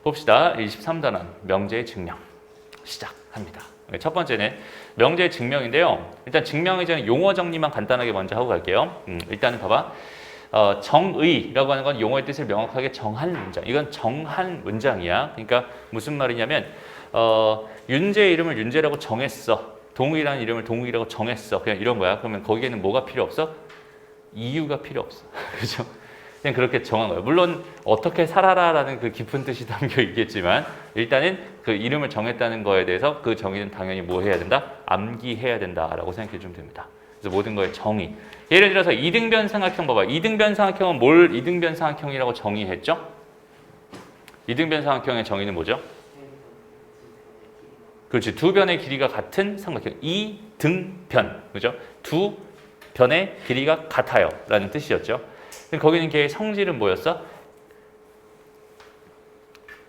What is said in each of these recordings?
봅시다. 23단원 명제의 증명 시작합니다. 첫 번째는 명제의 증명인데요. 일단 증명이 전에 용어 정리만 간단하게 먼저 하고 갈게요. 일단은 봐봐. 정의라고 하는 건 용어의 뜻을 명확하게 정한 문장. 이건 정한 문장이야. 그러니까 무슨 말이냐면 윤재의 이름을 윤재라고 정했어. 동욱이라는 이름을 동욱이라고 정했어. 그냥 이런 거야. 그러면 거기에는 뭐가 필요 없어? 이유가 필요 없어. 그죠? 그냥 그렇게 정한 거예요. 물론 어떻게 살아라라는 그 깊은 뜻이 담겨 있겠지만 일단은 그 이름을 정했다는 거에 대해서 그 정의는 당연히 뭐 해야 된다? 암기해야 된다라고 생각해 주면 됩니다. 그래서 모든 거에 정의. 예를 들어서 이등변 삼각형 봐봐. 이등변 삼각형은 뭘 이등변 삼각형이라고 정의했죠? 이등변 삼각형의 정의는 뭐죠? 그렇지. 두 변의 길이가 같은 삼각형. 이등변. 그죠? 두 변의 길이가 같아요. 라는 뜻이었죠. 거기는 걔의 성질은 뭐였어?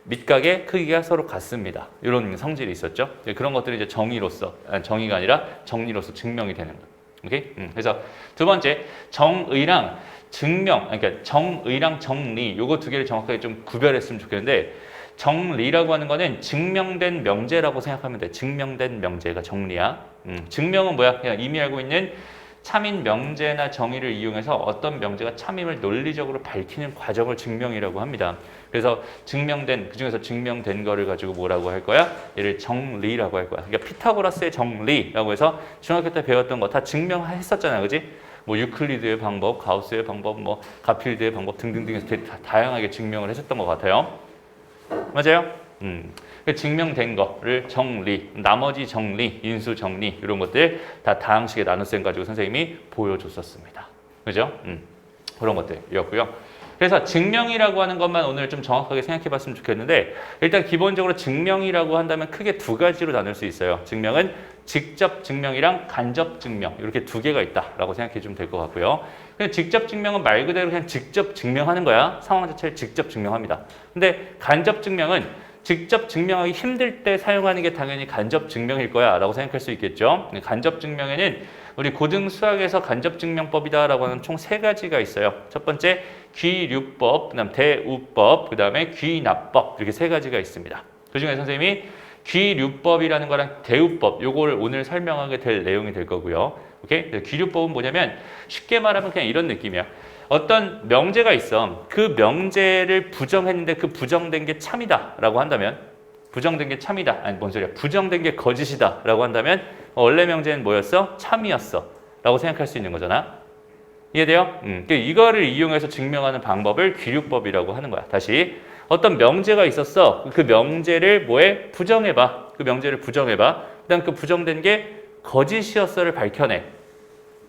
밑각의 크기가 서로 같습니다. 이런 성질이 있었죠. 그런 것들이 이제 정의로서, 정의가 아니라 정리로서 증명이 되는 거예요. 오케이? 그래서 두 번째, 정의랑 증명, 그러니까 정의랑 정리, 요거 두 개를 정확하게 좀 구별했으면 좋겠는데, 정리라고 하는 거는 증명된 명제라고 생각하면 돼. 증명된 명제가 정리야. 증명은 뭐야? 그냥 이미 알고 있는 참인 명제나 정의를 이용해서 어떤 명제가 참임을 논리적으로 밝히는 과정을 증명이라고 합니다. 그래서 증명된, 그중에서 증명된 거를 가지고 뭐라고 할 거야? 얘를 정리라고 할 거야. 그러니까 피타고라스의 정리라고 해서 중학교 때 배웠던 거 다 증명했었잖아. 그지? 뭐 유클리드의 방법, 가우스의 방법, 뭐 가필드의 방법 등등등 해서 되게 다양하게 증명을 했었던 것 같아요. 맞아요? 증명된 거를 정리, 나머지 정리, 인수 정리 이런 것들 다 다항식의 나눗셈 가지고 선생님이 보여줬었습니다. 그죠? 그런 것들이었고요. 그래서 증명이라고 하는 것만 오늘 좀 정확하게 생각해 봤으면 좋겠는데 일단 기본적으로 증명이라고 한다면 크게 두 가지로 나눌 수 있어요. 증명은 직접 증명이랑 간접 증명 이렇게 두 개가 있다라고 생각해 주면 될 것 같고요. 근데 직접 증명은 말 그대로 그냥 직접 증명하는 거야. 상황 자체를 직접 증명합니다. 근데 간접 증명은 직접 증명하기 힘들 때 사용하는 게 당연히 간접 증명일 거야 라고 생각할 수 있겠죠. 간접 증명에는 우리 고등 수학에서 간접 증명법이다 라고 하는 총 세 가지가 있어요. 첫 번째 귀류법, 그 다음 대우법, 그 다음에 귀납법 이렇게 세 가지가 있습니다. 그중에 선생님이 귀류법이라는 거랑 대우법 요걸 오늘 설명하게 될 내용이 될 거고요. 오케이? 귀류법은 뭐냐면 쉽게 말하면 그냥 이런 느낌이야. 어떤 명제가 있어. 그 명제를 부정했는데 그 부정된 게 참이다 라고 한다면 부정된 게 참이다. 아니 뭔 소리야. 부정된 게 거짓이다 라고 한다면 원래 명제는 뭐였어? 참이었어 라고 생각할 수 있는 거잖아. 이해돼요? 이거를 이용해서 증명하는 방법을 귀류법이라고 하는 거야. 다시 어떤 명제가 있었어. 그 명제를 뭐해? 부정해봐. 그 명제를 부정해봐. 그다음 그 부정된 게 거짓이었어를 밝혀내.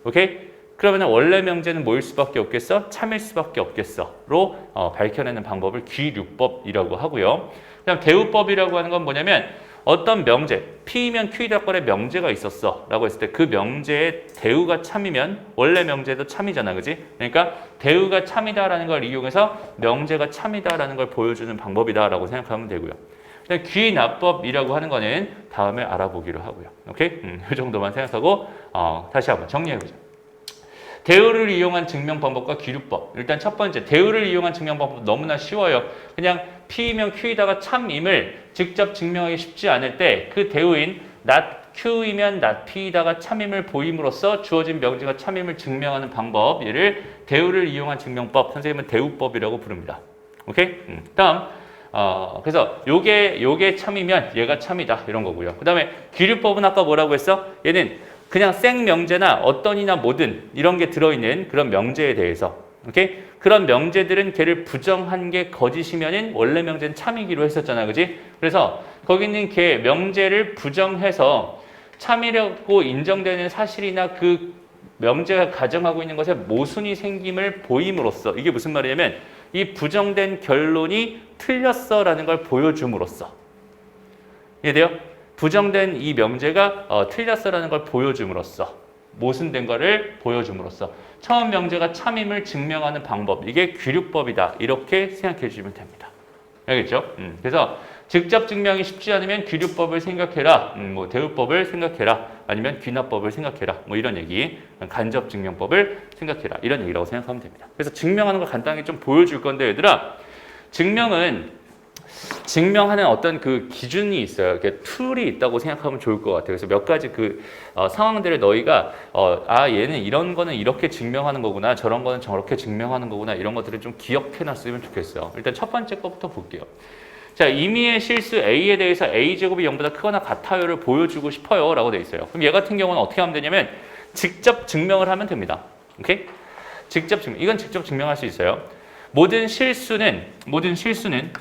오케이? 그러면 원래 명제는 뭐일 수밖에 없겠어? 참일 수밖에 없겠어로 밝혀내는 방법을 귀류법이라고 하고요. 그다음 대우법이라고 하는 건 뭐냐면 어떤 명제, P이면 Q이다권의 명제가 있었어 라고 했을 때 그 명제의 대우가 참이면 원래 명제도 참이잖아. 그지? 그러니까 대우가 참이다라는 걸 이용해서 명제가 참이다라는 걸 보여주는 방법이다라고 생각하면 되고요. 그다음 귀납법이라고 하는 거는 다음에 알아보기로 하고요. 오케이? 이 정도만 생각하고 다시 한번 정리해보자. 대우를 이용한 증명 방법과 귀류법. 일단 첫 번째, 대우를 이용한 증명 방법 너무나 쉬워요. 그냥 P이면 Q이다가 참임을 직접 증명하기 쉽지 않을 때 그 대우인 not Q이면 not P이다가 참임을 보임으로써 주어진 명제가 참임을 증명하는 방법. 얘를 대우를 이용한 증명법. 선생님은 대우법이라고 부릅니다. 오케이? 다음. 그래서 요게 참이면 얘가 참이다. 이런 거고요. 그 다음에 귀류법은 아까 뭐라고 했어? 얘는 그냥 생 명제나 어떤이나 뭐든 이런 게 들어있는 그런 명제에 대해서 오케이? 그런 명제들은 걔를 부정한 게 거짓이면은 원래 명제는 참이기로 했었잖아. 그지? 그래서 거기 있는 걔 명제를 부정해서 참이라고 인정되는 사실이나 그 명제가 가정하고 있는 것에 모순이 생김을 보임으로써 이게 무슨 말이냐면 이 부정된 결론이 틀렸어라는 걸 보여줌으로써 이해돼요? 부정된 이 명제가 틀렸어라는 걸 보여줌으로써 모순된 거를 보여줌으로써 처음 명제가 참임을 증명하는 방법 이게 귀류법이다 이렇게 생각해 주시면 됩니다. 알겠죠? 그래서 직접 증명이 쉽지 않으면 귀류법을 생각해라, 뭐 대우법을 생각해라, 아니면 귀납법을 생각해라, 뭐 이런 얘기, 간접 증명법을 생각해라 이런 얘기라고 생각하면 됩니다. 그래서 증명하는 걸 간단하게 좀 보여줄 건데 얘들아, 증명은 증명하는 어떤 그 기준이 있어요. 이렇게 툴이 있다고 생각하면 좋을 것 같아요. 그래서 몇 가지 그 상황들을 너희가 얘는 이런 거는 이렇게 증명하는 거구나, 저런 거는 저렇게 증명하는 거구나, 이런 것들을 좀 기억해놨으면 좋겠어요. 일단 첫 번째 거부터 볼게요. 자, 임의의 실수 A에 대해서 A제곱이 0보다 크거나 같아요를 보여주고 싶어요 라고 돼 있어요. 그럼 얘 같은 경우는 어떻게 하면 되냐면 직접 증명을 하면 됩니다. 오케이? 직접 증명. 이건 직접 증명할 수 있어요. 모든 실수는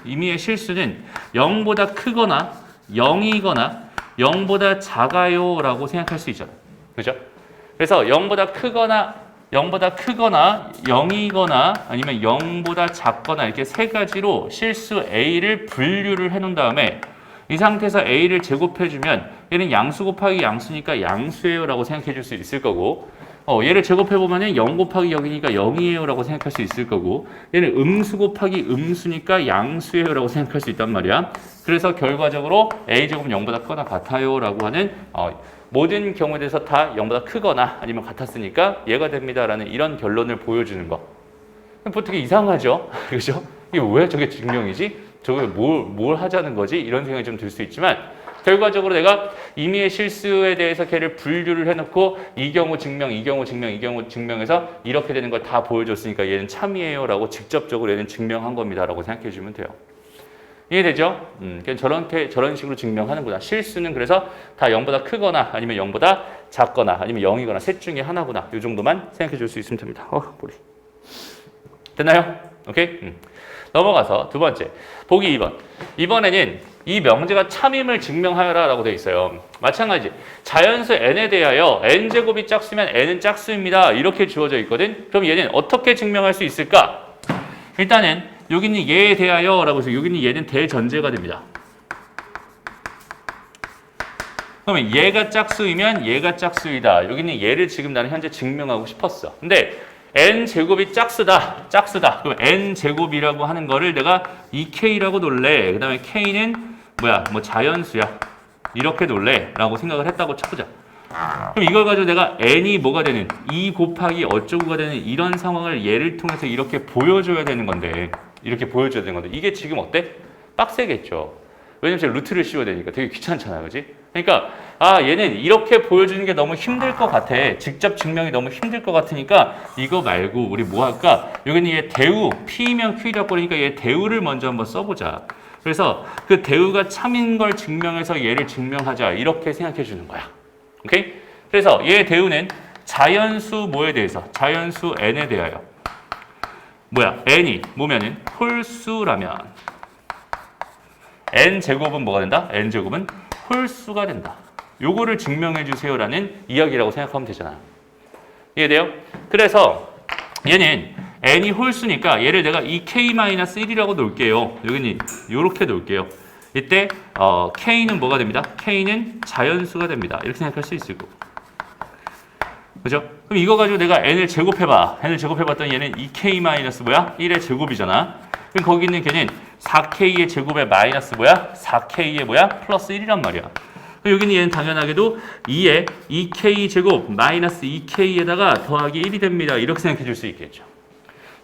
임의의 실수는 0보다 크거나 0이거나 0보다 작아요 라고 생각할 수 있잖아요. 그죠? 그래서 0보다 크거나 0이거나 아니면 0보다 작거나 이렇게 세 가지로 실수 A를 분류를 해놓은 다음에 이 상태에서 A를 제곱해주면 얘는 양수 곱하기 양수니까 양수예요 라고 생각해 줄 수 있을 거고, 얘를 제곱해보면 0 곱하기 0이니까 0이에요 라고 생각할 수 있을 거고, 얘는 음수 곱하기 음수니까 양수예요 라고 생각할 수 있단 말이야. 그래서 결과적으로 A제곱은 0보다 크거나 같아요 라고 하는 모든 경우에 대해서 다 0보다 크거나 아니면 같았으니까 얘가 됩니다 라는 이런 결론을 보여주는 거. 되게 이상하죠? 그죠? 이게 왜 저게 증명이지? 저게 뭘 하자는 거지? 이런 생각이 좀 들 수 있지만, 결과적으로 내가 임의의 실수에 대해서 걔를 분류를 해놓고 이 경우 증명, 이 경우 증명, 이 경우 증명해서 이렇게 되는 걸 다 보여줬으니까 얘는 참이에요 라고 직접적으로 얘는 증명한 겁니다 라고 생각해 주면 돼요. 이해되죠? 저런 식으로 증명하는구나. 실수는 그래서 다 0보다 크거나 아니면 0보다 작거나 아니면 0이거나 셋 중에 하나구나. 이 정도만 생각해 줄 수 있으면 됩니다. 머리. 됐나요? 오케이? 넘어가서 두 번째. 보기 2번. 이번에는 이 명제가 참임을 증명하여라 라고 되어 있어요. 마찬가지. 자연수 n에 대하여 n제곱이 짝수면 n은 짝수입니다. 이렇게 주어져 있거든. 그럼 얘는 어떻게 증명할 수 있을까? 일단은 여기는 얘에 대하여 라고 해서 여기는 얘는 대전제가 됩니다. 그러면 얘가 짝수이면 얘가 짝수이다. 여기는 얘를 지금 나는 현재 증명하고 싶었어. 근데 n제곱이 짝수다. 그럼 n제곱이라고 하는 거를 내가 2k라고 놓을래. 그 다음에 k는 자연수야. 이렇게 놓을래. 라고 생각을 했다고 쳐보자. 그럼 이걸 가지고 내가 n이 뭐가 되는 2 곱하기 어쩌고가 되는 이런 상황을 얘를 통해서 이렇게 보여줘야 되는 건데, 이게 지금 어때? 빡세겠죠. 왜냐면 제가 루트를 씌워야 되니까 되게 귀찮잖아요. 그지? 그러니까 얘는 이렇게 보여주는 게 너무 힘들 것 같아. 직접 증명이 너무 힘들 것 같으니까 이거 말고 우리 뭐 할까? 여기는 얘 대우, P면 Q라고 그러니까 얘 대우를 먼저 한번 써보자. 그래서 그 대우가 참인 걸 증명해서 얘를 증명하자. 이렇게 생각해 주는 거야. 오케이? 그래서 얘 대우는 자연수 뭐에 대해서? 자연수 n에 대하여. n이 뭐면은 홀수라면 n제곱은 뭐가 된다? n제곱은 홀수가 된다. 요거를 증명해 주세요라는 이야기라고 생각하면 되잖아. 이해돼요? 그래서 얘는 n이 홀수니까 얘를 내가 2k-1이라고 놓을게요. 여기는 요렇게 놓을게요. 이때 k는 뭐가 됩니다? k는 자연수가 됩니다. 이렇게 생각할 수 있을 거고. 그죠? 그럼 이거 가지고 내가 n을 제곱해봐. n을 제곱해봤더니 얘는 2k-1의 제곱이잖아. 그럼 거기 있는 걔는 4k의 제곱에 마이너스 4k의 플러스 1이란 말이야. 그럼 여기는 얘는 당연하게도 2에 2k 제곱 마이너스 2k에다가 더하기 1이 됩니다. 이렇게 생각해 줄 수 있겠죠.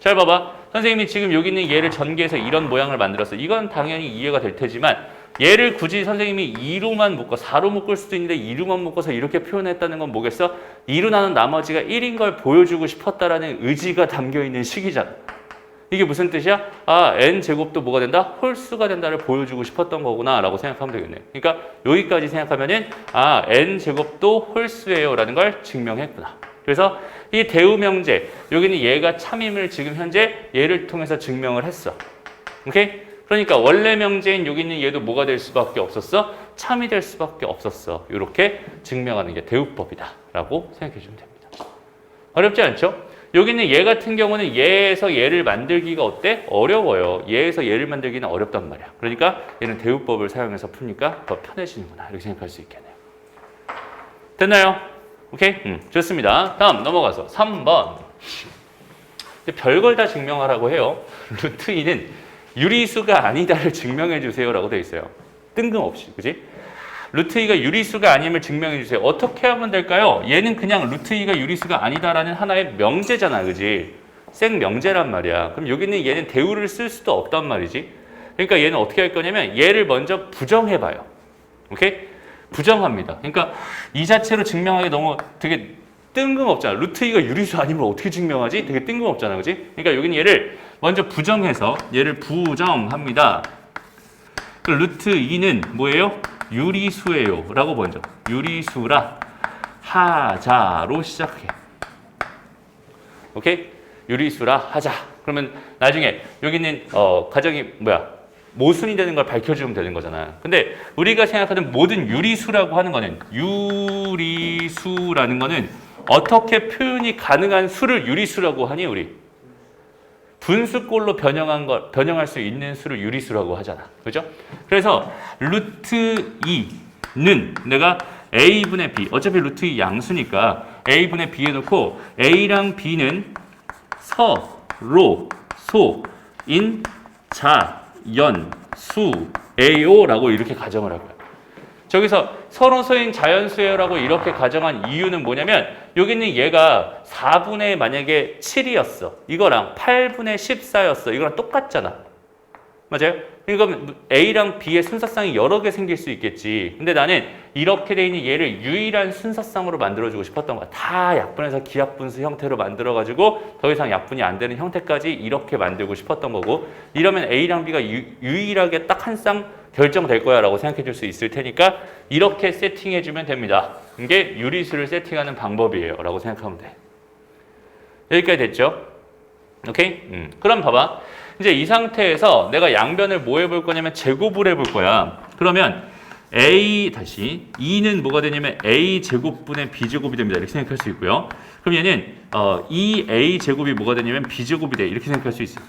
잘 봐봐. 선생님이 지금 여기 있는 얘를 전개해서 이런 모양을 만들었어. 이건 당연히 이해가 될 테지만 얘를 굳이 선생님이 2로만 묶어 4로 묶을 수도 있는데 2로만 묶어서 이렇게 표현했다는 건 뭐겠어? 2로 나눈 나머지가 1인 걸 보여주고 싶었다라는 의지가 담겨있는 식이잖아. 이게 무슨 뜻이야? n제곱도 뭐가 된다? 홀수가 된다를 보여주고 싶었던 거구나 라고 생각하면 되겠네. 그러니까 여기까지 생각하면은 n제곱도 홀수예요 라는 걸 증명했구나. 그래서 이 대우명제, 여기는 얘가 참임을 지금 현재 얘를 통해서 증명을 했어. 오케이? 그러니까 원래 명제인 여기 있는 얘도 뭐가 될 수밖에 없었어? 참이 될 수밖에 없었어. 이렇게 증명하는 게 대우법이다 라고 생각해 주면 됩니다. 어렵지 않죠? 여기 있는 얘 같은 경우는 얘에서 얘를 만들기가 어때? 어려워요. 얘에서 얘를 만들기는 어렵단 말이야. 그러니까 얘는 대우법을 사용해서 푸니까 더 편해지는구나 이렇게 생각할 수 있겠네요. 됐나요? 오케이? 좋습니다. 다음 넘어가서 3번. 별걸 다 증명하라고 해요. 루트 2는 유리수가 아니다를 증명해 주세요 라고 되어 있어요. 뜬금없이. 그지? 루트 2가 유리수가 아님을 증명해 주세요. 어떻게 하면 될까요? 얘는 그냥 루트 2가 유리수가 아니다라는 하나의 명제잖아. 그지? 생 명제란 말이야. 그럼 여기는 얘는 대우를 쓸 수도 없단 말이지. 그러니까 얘는 어떻게 할 거냐면 얘를 먼저 부정해봐요. 오케이? 부정합니다. 그러니까 이 자체로 증명하기 너무 되게 뜬금없잖아. 루트 2가 유리수 아니면 어떻게 증명하지? 되게 뜬금없잖아. 그지? 그러니까 여기는 얘를 먼저 부정해서 얘를 부정합니다. 루트 2는 뭐예요? 유리수예요. 라고 먼저. 유리수라 하자로 시작해. 오케이? 유리수라 하자. 그러면 나중에 여기는 가정이 모순이 되는 걸 밝혀주면 되는 거잖아. 근데 우리가 생각하는 모든 유리수라고 하는 거는 유리수라는 거는 어떻게 표현이 가능한 수를 유리수라고 하니 우리? 분수꼴로 변형할 수 있는 수를 유리수라고 하잖아. 그죠? 그래서 루트 2는 내가 a분의 b, 어차피 루트 2 양수니까 a분의 b에 놓고 a랑 b는 서로 소인 자연수예요라고 이렇게 가정을 할 거야. 저기서 서로 소인 자연수예요라고 이렇게 가정한 이유는 뭐냐면 여기는 얘가 4분의 만약에 7이었어. 이거랑 8분의 14였어. 이거랑 똑같잖아. 맞아요? 그러니까 A랑 B의 순서쌍이 여러 개 생길 수 있겠지. 근데 나는 이렇게 돼 있는 얘를 유일한 순서쌍으로 만들어주고 싶었던 거야. 다 약분해서 기하분수 형태로 만들어가지고 더 이상 약분이 안 되는 형태까지 이렇게 만들고 싶었던 거고, 이러면 A랑 B가 유일하게 딱 한 쌍 결정될 거야 라고 생각해 줄 수 있을 테니까 이렇게 세팅해 주면 됩니다. 이게 유리수를 세팅하는 방법이에요 라고 생각하면 돼. 여기까지 됐죠? 오케이? 그럼 봐봐. 이제 이 상태에서 내가 양변을 뭐 해볼 거냐면 제곱을 해볼 거야. 그러면 a 다시 2는 뭐가 되냐면 a 제곱분의 b 제곱이 됩니다. 이렇게 생각할 수 있고요. 그럼 얘는 2a 제곱이 뭐가 되냐면 b 제곱이 돼. 이렇게 생각할 수 있어요.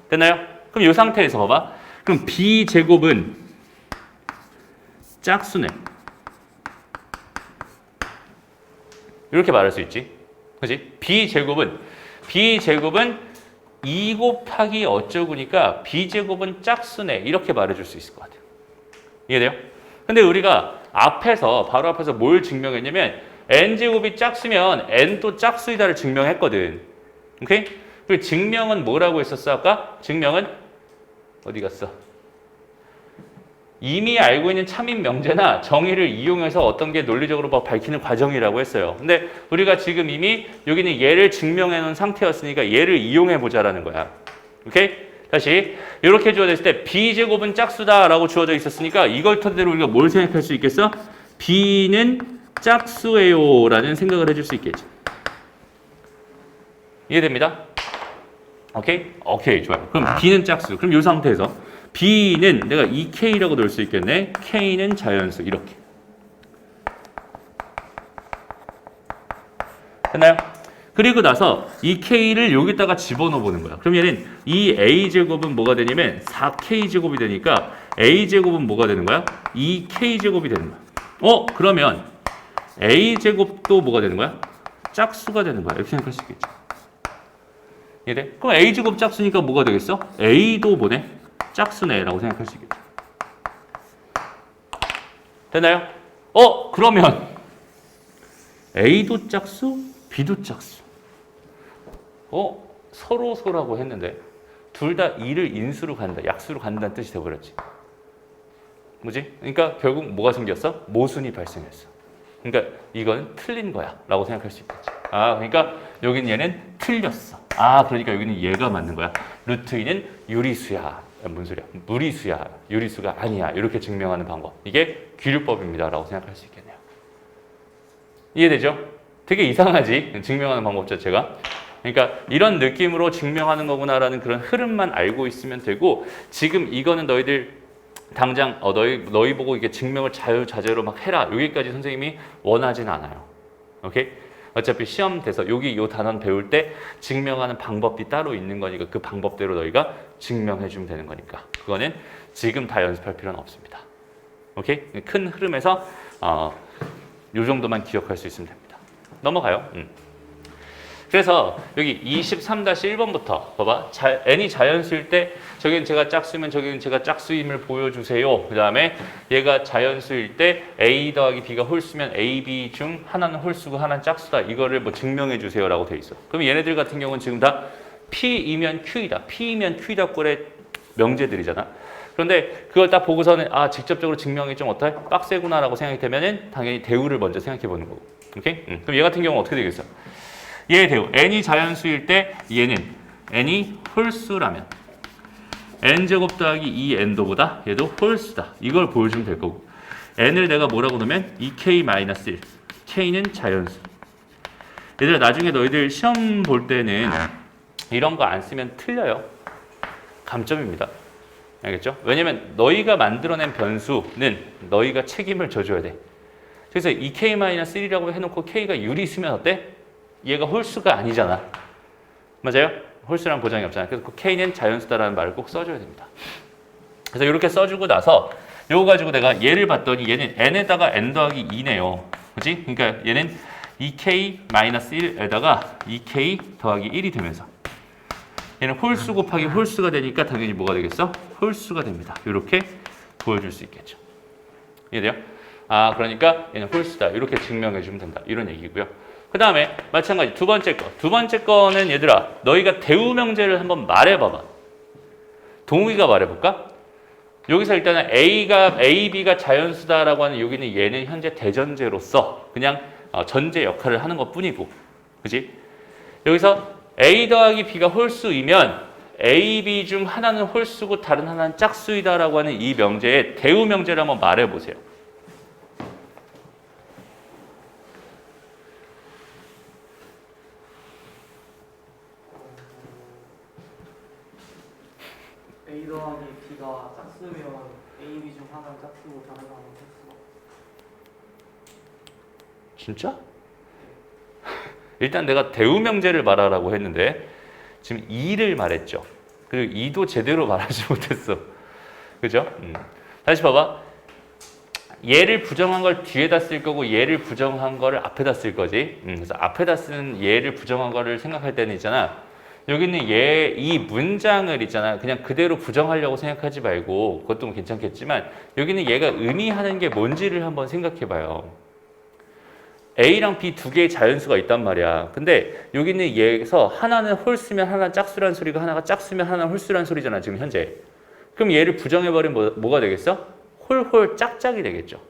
됐나요? 그럼 이 상태에서 봐봐. 그럼 b 제곱은 짝수네. 이렇게 말할 수 있지. 그렇지? b 제곱은 2 곱하기 어쩌구니까 b제곱은 짝수네. 이렇게 말해줄 수 있을 것 같아요. 이해돼요? 근데 우리가 바로 앞에서 뭘 증명했냐면 n제곱이 짝수면 n도 짝수이다를 증명했거든. 오케이? 그리고 증명은 뭐라고 했었어 아까? 증명은 어디 갔어? 이미 알고 있는 참인 명제나 정의를 이용해서 어떤 게 논리적으로 밝히는 과정이라고 했어요. 근데 우리가 지금 이미 여기는 얘를 증명해 놓은 상태였으니까 얘를 이용해 보자라는 거야. 오케이? 다시 이렇게 주어졌을 때 b제곱은 짝수다라고 주어져 있었으니까 이걸 토대로 우리가 뭘 생각할 수 있겠어? b는 짝수예요 라는 생각을 해줄 수 있겠지. 이해됩니다? 오케이? 오케이, 좋아요. 그럼 b는 짝수. 그럼 이 상태에서 b는 내가 2k라고 넣을 수 있겠네. k는 자연수. 이렇게. 됐나요? 그리고 나서 이 k를 여기다가 집어넣어 보는 거야. 그럼 얘는 이 a제곱은 뭐가 되냐면 4k제곱이 되니까 a제곱은 뭐가 되는 거야? 2k제곱이 되는 거야. 그러면 a제곱도 뭐가 되는 거야? 짝수가 되는 거야. 이렇게 생각할 수 있겠지. 이해돼? 그럼 a제곱 짝수니까 뭐가 되겠어? a도 뭐네? 짝수네 라고 생각할 수 있겠죠. 됐나요? 그러면 A도 짝수, B도 짝수. 서로라고 했는데 둘 다 2를 인수로 간다, 약수로 간다는 뜻이 되어버렸지. 뭐지? 그러니까 결국 뭐가 생겼어? 모순이 발생했어. 그러니까 이건 틀린 거야 라고 생각할 수 있겠지. 그러니까 여기는 얘는 틀렸어. 그러니까 여기는 얘가 맞는 거야. 루트 2는 유리수야. 뭔 소리야? 무리수야. 유리수가 아니야. 이렇게 증명하는 방법. 이게 귀류법입니다. 라고 생각할 수 있겠네요. 이해되죠? 되게 이상하지? 증명하는 방법 자체가. 그러니까 이런 느낌으로 증명하는 거구나라는 그런 흐름만 알고 있으면 되고, 지금 이거는 너희들 당장 너희 보고 이게 증명을 자유자재로 막 해라. 여기까지 선생님이 원하진 않아요. 오케이? 어차피 시험 돼서 요 단원 배울 때 증명하는 방법이 따로 있는 거니까 그 방법대로 너희가 증명해 주면 되는 거니까 그거는 지금 다 연습할 필요는 없습니다. 오케이? 큰 흐름에서 요 정도만 기억할 수 있으면 됩니다. 넘어가요. 그래서 여기 23-1번부터 봐봐. n이 자연수일 때 저기는 제가 짝수면 저기는 제가 짝수임을 보여주세요. 그 다음에 얘가 자연수일 때 a 더하기 b가 홀수면 a, b 중 하나는 홀수고 하나는 짝수다. 이거를 뭐 증명해 주세요 라고 돼 있어. 그럼 얘네들 같은 경우는 지금 다 p이면 q이다. p이면 q이다 꼴에 명제들이잖아. 그런데 그걸 딱 보고서는 아 직접적으로 증명이 좀 어때? 빡세구나라고 생각이 되면은 당연히 대우를 먼저 생각해 보는 거고. 오케이? 그럼 얘 같은 경우는 어떻게 되겠어? 얘의 대우 n이 자연수일 때 얘는 n이 홀수라면 n제곱 더하기 2n도보다 얘도 홀수다. 이걸 보여주면 될 거고 n을 내가 뭐라고 넣으면 2k-1 k는 자연수. 얘들아 나중에 너희들 시험 볼 때는 이런 거 안 쓰면 틀려요. 감점입니다. 알겠죠? 왜냐면 너희가 만들어낸 변수는 너희가 책임을 져줘야 돼. 그래서 2k-1이라고 해놓고 k가 유리 있으면 어때? 얘가 홀수가 아니잖아. 맞아요? 홀수란 보장이 없잖아. 그래서 그 k는 자연수다라는 말을 꼭 써줘야 됩니다. 그래서 이렇게 써주고 나서 이거 가지고 내가 얘를 봤더니 얘는 n에다가 n 더하기 2네요. 그치? 그러니까 얘는 2k-1에다가 2k 더하기 1이 되면서 얘는 홀수 곱하기 홀수가 되니까 당연히 뭐가 되겠어? 홀수가 됩니다. 이렇게 보여줄 수 있겠죠. 이해돼요? 아 그러니까 얘는 홀수다. 이렇게 증명해 주면 된다. 이런 얘기고요. 그 다음에 마찬가지 두 번째 거. 두 번째 거는 얘들아 너희가 대우 명제를 한번 말해봐봐. 동욱이가 말해볼까? 여기서 일단은 A, B가 자연수다라고 하는 여기는 얘는 현재 대전제로서 그냥 전제 역할을 하는 것 뿐이고 그지? 여기서 A 더하기 B가 홀수이면 A, B 중 하나는 홀수고 다른 하나는 짝수이다라고 하는 이 명제의 대우 명제를 한번 말해보세요. A 더하기 B가 짝수면 A, B 중 하나는 짝수고 다른 하나는 짝수가. 진짜? 일단 내가 대우 명제를 말하라고 했는데 지금 2를 말했죠. 그리고 2도 제대로 말하지 못했어. 그죠? 다시 봐봐. 얘를 부정한 걸 뒤에다 쓸 거고 얘를 부정한 거를 앞에다 쓸 거지. 그래서 앞에다 쓰는 얘를 부정한 거를 생각할 때는 있잖아. 여기는 얘 이 문장을 있잖아. 그냥 그대로 부정하려고 생각하지 말고 그것도 괜찮겠지만 여기는 얘가 의미하는 게 뭔지를 한번 생각해 봐요. A랑 B 두 개의 자연수가 있단 말이야. 근데 여기는 얘에서 하나는 홀수면 하나는 짝수라는 소리가 하나가 짝수면 하나는 홀수라는 소리잖아. 지금 현재. 그럼 얘를 부정해버리면 뭐가 되겠어? 홀홀 짝짝이 되겠죠.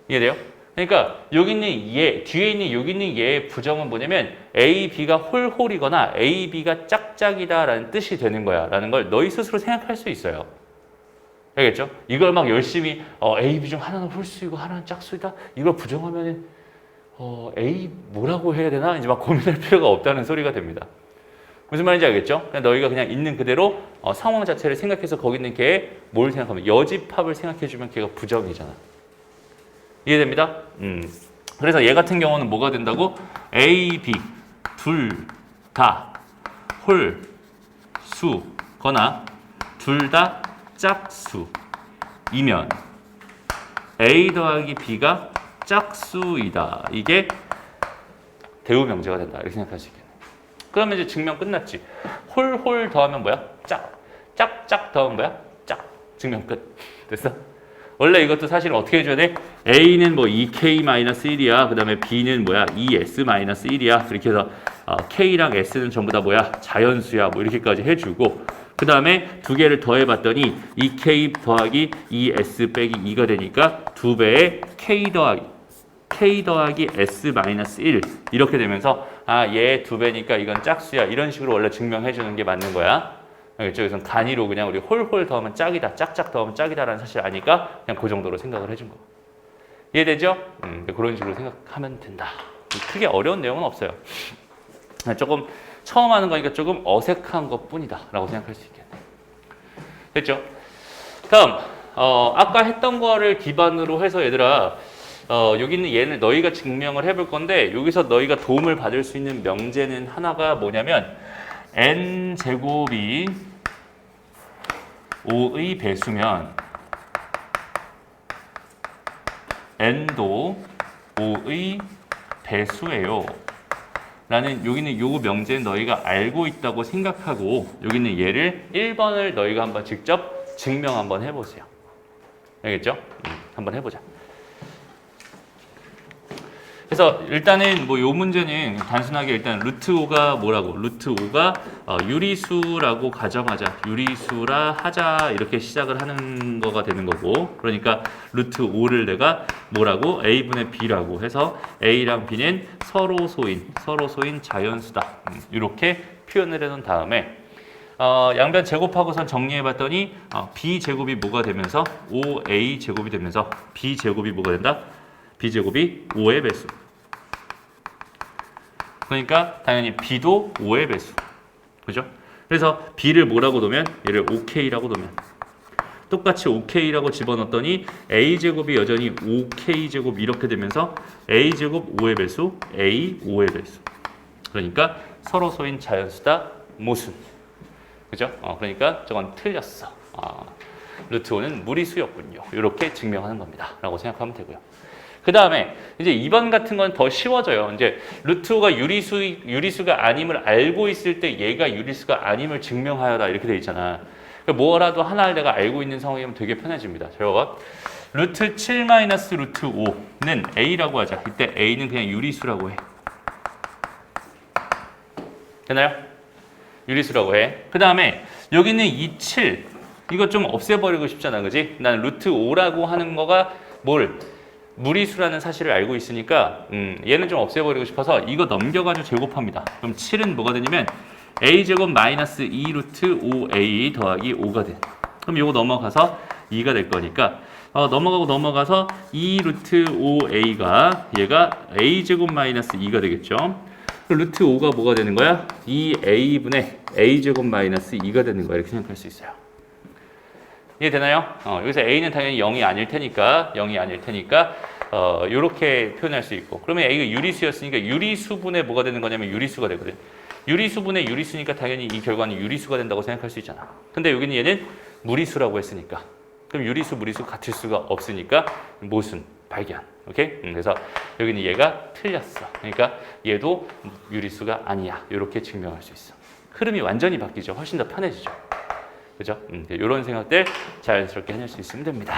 이해돼요? 그러니까 여기 있는 얘, 뒤에 있는 여기 있는 얘의 부정은 뭐냐면 A, B가 홀홀이거나 A, B가 짝짝이다라는 뜻이 되는 거야. 라는 걸 너희 스스로 생각할 수 있어요. 알겠죠? 이걸 막 열심히 A, B 중 하나는 홀수이고 하나는 짝수이다. 이걸 부정하면 A 뭐라고 해야 되나? 이제 막 고민할 필요가 없다는 소리가 됩니다. 무슨 말인지 알겠죠? 그냥 너희가 그냥 있는 그대로 상황 자체를 생각해서 거기 있는 걔 뭘 생각하면 여집합을 생각해주면 걔가 부정이잖아. 이해됩니다? 그래서 얘 같은 경우는 뭐가 된다고? A, B 둘 다 홀수거나 둘 다 짝수이면 A 더하기 B가 짝수이다. 이게 대우 명제가 된다. 이렇게 생각할 수 있겠네. 그러면 이제 증명 끝났지. 홀홀 더하면 뭐야? 짝. 짝짝 더하면 뭐야? 짝. 증명 끝. 됐어? 원래 이것도 사실 어떻게 해줘야 돼? A는 뭐 2K-1이야. 그 다음에 B는 뭐야? 2S-1이야. 이렇게 해서 K랑 S는 전부 다 뭐야? 자연수야. 뭐 이렇게까지 해주고 그 다음에 두 개를 더해봤더니 2K 더하기 2S 빼기 2가 되니까 두 배의 K 더하기 S-1 이렇게 되면서 얘 두 배니까 이건 짝수야. 이런 식으로 원래 증명해주는 게 맞는 거야. 알겠죠? 그래서 단위로 그냥 우리 홀홀 더하면 짝이다, 짝짝 더하면 짝이다라는 사실 아니까 그냥 그 정도로 생각을 해준 거. 이해되죠? 그런 식으로 생각하면 된다. 크게 어려운 내용은 없어요. 조금 처음 하는 거니까 조금 어색한 것뿐이다 라고 생각할 수 있겠네. 됐죠? 다음 아까 했던 거를 기반으로 해서 얘들아 여기 있는 얘를 너희가 증명을 해볼 건데 여기서 너희가 도움을 받을 수 있는 명제는 하나가 뭐냐면 n제곱이 5의 배수면 n도 5의 배수예요. 라는 여기는 요 명제는 너희가 알고 있다고 생각하고 여기는 얘를 1번을 너희가 한번 직접 증명 한번 해보세요. 알겠죠? 한번 해보자. 그래서 일단은 뭐 요 문제는 단순하게 일단 루트 5가 뭐라고? 루트 5가 유리수라고 가정하자. 유리수라 하자. 이렇게 시작을 하는 거가 되는 거고. 그러니까 루트 5를 내가 뭐라고? A분의 B라고 해서 A랑 B는 서로 소인 자연수다. 이렇게 표현을 해놓은 다음에 양변 제곱하고선 정리해봤더니 B제곱이 뭐가 되면서 5A제곱이 되면서 B제곱이 뭐가 된다? B제곱이 5의 배수. 그러니까 당연히 B도 5의 배수. 그죠? 그래서 B를 뭐라고 놓으면 얘를 5K라고 놓으면 똑같이 5K라고 집어넣었더니 A제곱이 여전히 5K제곱 이렇게 되면서 A제곱 5의 배수, A 5의 배수. 그러니까 서로 소인 자연수다 모순. 그죠? 그러니까 저건 틀렸어. 루트 5는 무리수였군요. 이렇게 증명하는 겁니다. 라고 생각하면 되고요. 그 다음에 이제 2번 같은 건 더 쉬워져요. 이제 루트 5가 유리수가 아님을 알고 있을 때 얘가 유리수가 아님을 증명하여라 이렇게 돼 있잖아. 그러니까 뭐라도 하나를 내가 알고 있는 상황이면 되게 편해집니다. 자, 봐봐. 루트 7 마이너스 루트 5는 A라고 하자. 이때 A는 그냥 유리수라고 해. 되나요? 유리수라고 해. 그 다음에 여기는 이 7. 이거 좀 없애버리고 싶잖아. 그지? 나는 루트 5라고 하는 거가 무리수라는 사실을 알고 있으니까 얘는 좀 없애버리고 싶어서 이거 넘겨가지고 제곱합니다. 그럼 7은 뭐가 되냐면 a제곱 마이너스 2 루트 5a 더하기 5가 돼. 그럼 이거 넘어가서 2가 될 거니까 넘어가서 2 루트 5a가 얘가 a제곱 마이너스 2가 되겠죠. 루트 5가 뭐가 되는 거야? 2a분의 a제곱 마이너스 2가 되는 거야. 이렇게 생각할 수 있어요. 이해되나요? 여기서 a는 당연히 0이 아닐 테니까 이렇게 표현할 수 있고, 그러면 a가 유리수였으니까 유리수분의 뭐가 되는 거냐면 유리수가 되거든. 유리수분의 유리수니까 당연히 이 결과는 유리수가 된다고 생각할 수 있잖아. 근데 여기는 얘는 무리수라고 했으니까, 그럼 유리수 무리수 같을 수가 없으니까 모순 발견. 오케이? 그래서 여기는 얘가 틀렸어. 그러니까 얘도 유리수가 아니야. 이렇게 증명할 수 있어. 흐름이 완전히 바뀌죠. 훨씬 더 편해지죠. 그죠? 이런 생각들 자연스럽게 해낼 수 있으면 됩니다.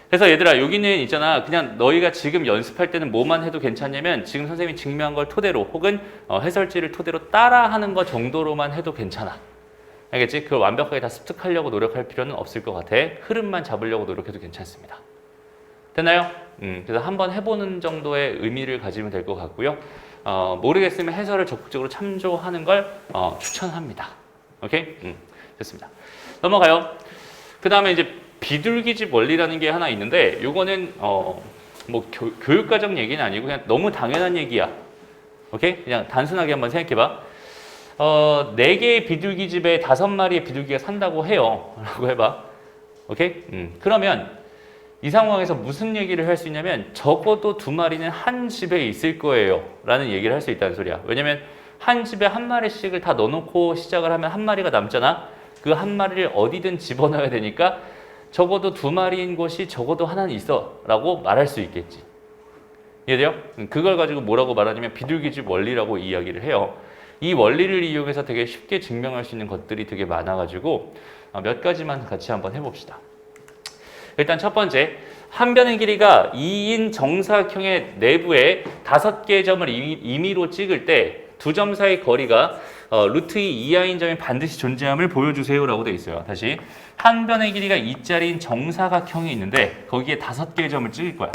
그래서 얘들아, 여기는 있잖아. 그냥 너희가 지금 연습할 때는 뭐만 해도 괜찮냐면 지금 선생님이 증명한 걸 토대로 혹은 해설지를 토대로 따라하는 것 정도로만 해도 괜찮아. 알겠지? 그걸 완벽하게 다 습득하려고 노력할 필요는 없을 것 같아. 흐름만 잡으려고 노력해도 괜찮습니다. 됐나요? 그래서 한번 해보는 정도의 의미를 가지면 될 것 같고요. 모르겠으면 해설을 적극적으로 참조하는 걸 추천합니다. 오케이? 됐습니다. 넘어가요. 그 다음에 이제 비둘기집 원리라는 게 하나 있는데, 요거는 뭐 교육과정 얘기는 아니고 그냥 너무 당연한 얘기야. 오케이? 그냥 단순하게 한번 생각해봐. 4개의 비둘기집에 5마리의 비둘기가 산다고 해요. 라고 해봐. 오케이? 그러면 이 상황에서 무슨 얘기를 할 수 있냐면 적어도 2마리는 한 집에 있을 거예요. 라는 얘기를 할 수 있다는 소리야. 왜냐면 한 집에 한 마리씩을 다 넣어놓고 시작을 하면 한 마리가 남잖아. 그 한 마리를 어디든 집어넣어야 되니까 적어도 2마리인 곳이 적어도 하나는 있어 라고 말할 수 있겠지. 이해돼요? 그걸 가지고 뭐라고 말하냐면 비둘기집 원리라고 이야기를 해요. 이 원리를 이용해서 되게 쉽게 증명할 수 있는 것들이 되게 많아가지고 몇 가지만 같이 한번 해봅시다. 일단 첫 번째, 한 변의 길이가 2인 정사각형의 내부에 5개의 점을 임의로 찍을 때 두 점 사이 거리가 루트 2 이하인 점이 반드시 존재함을 보여주세요 라고 되어 있어요. 다시, 한 변의 길이가 2짜리인 정사각형이 있는데 거기에 5개의 점을 찍을 거야.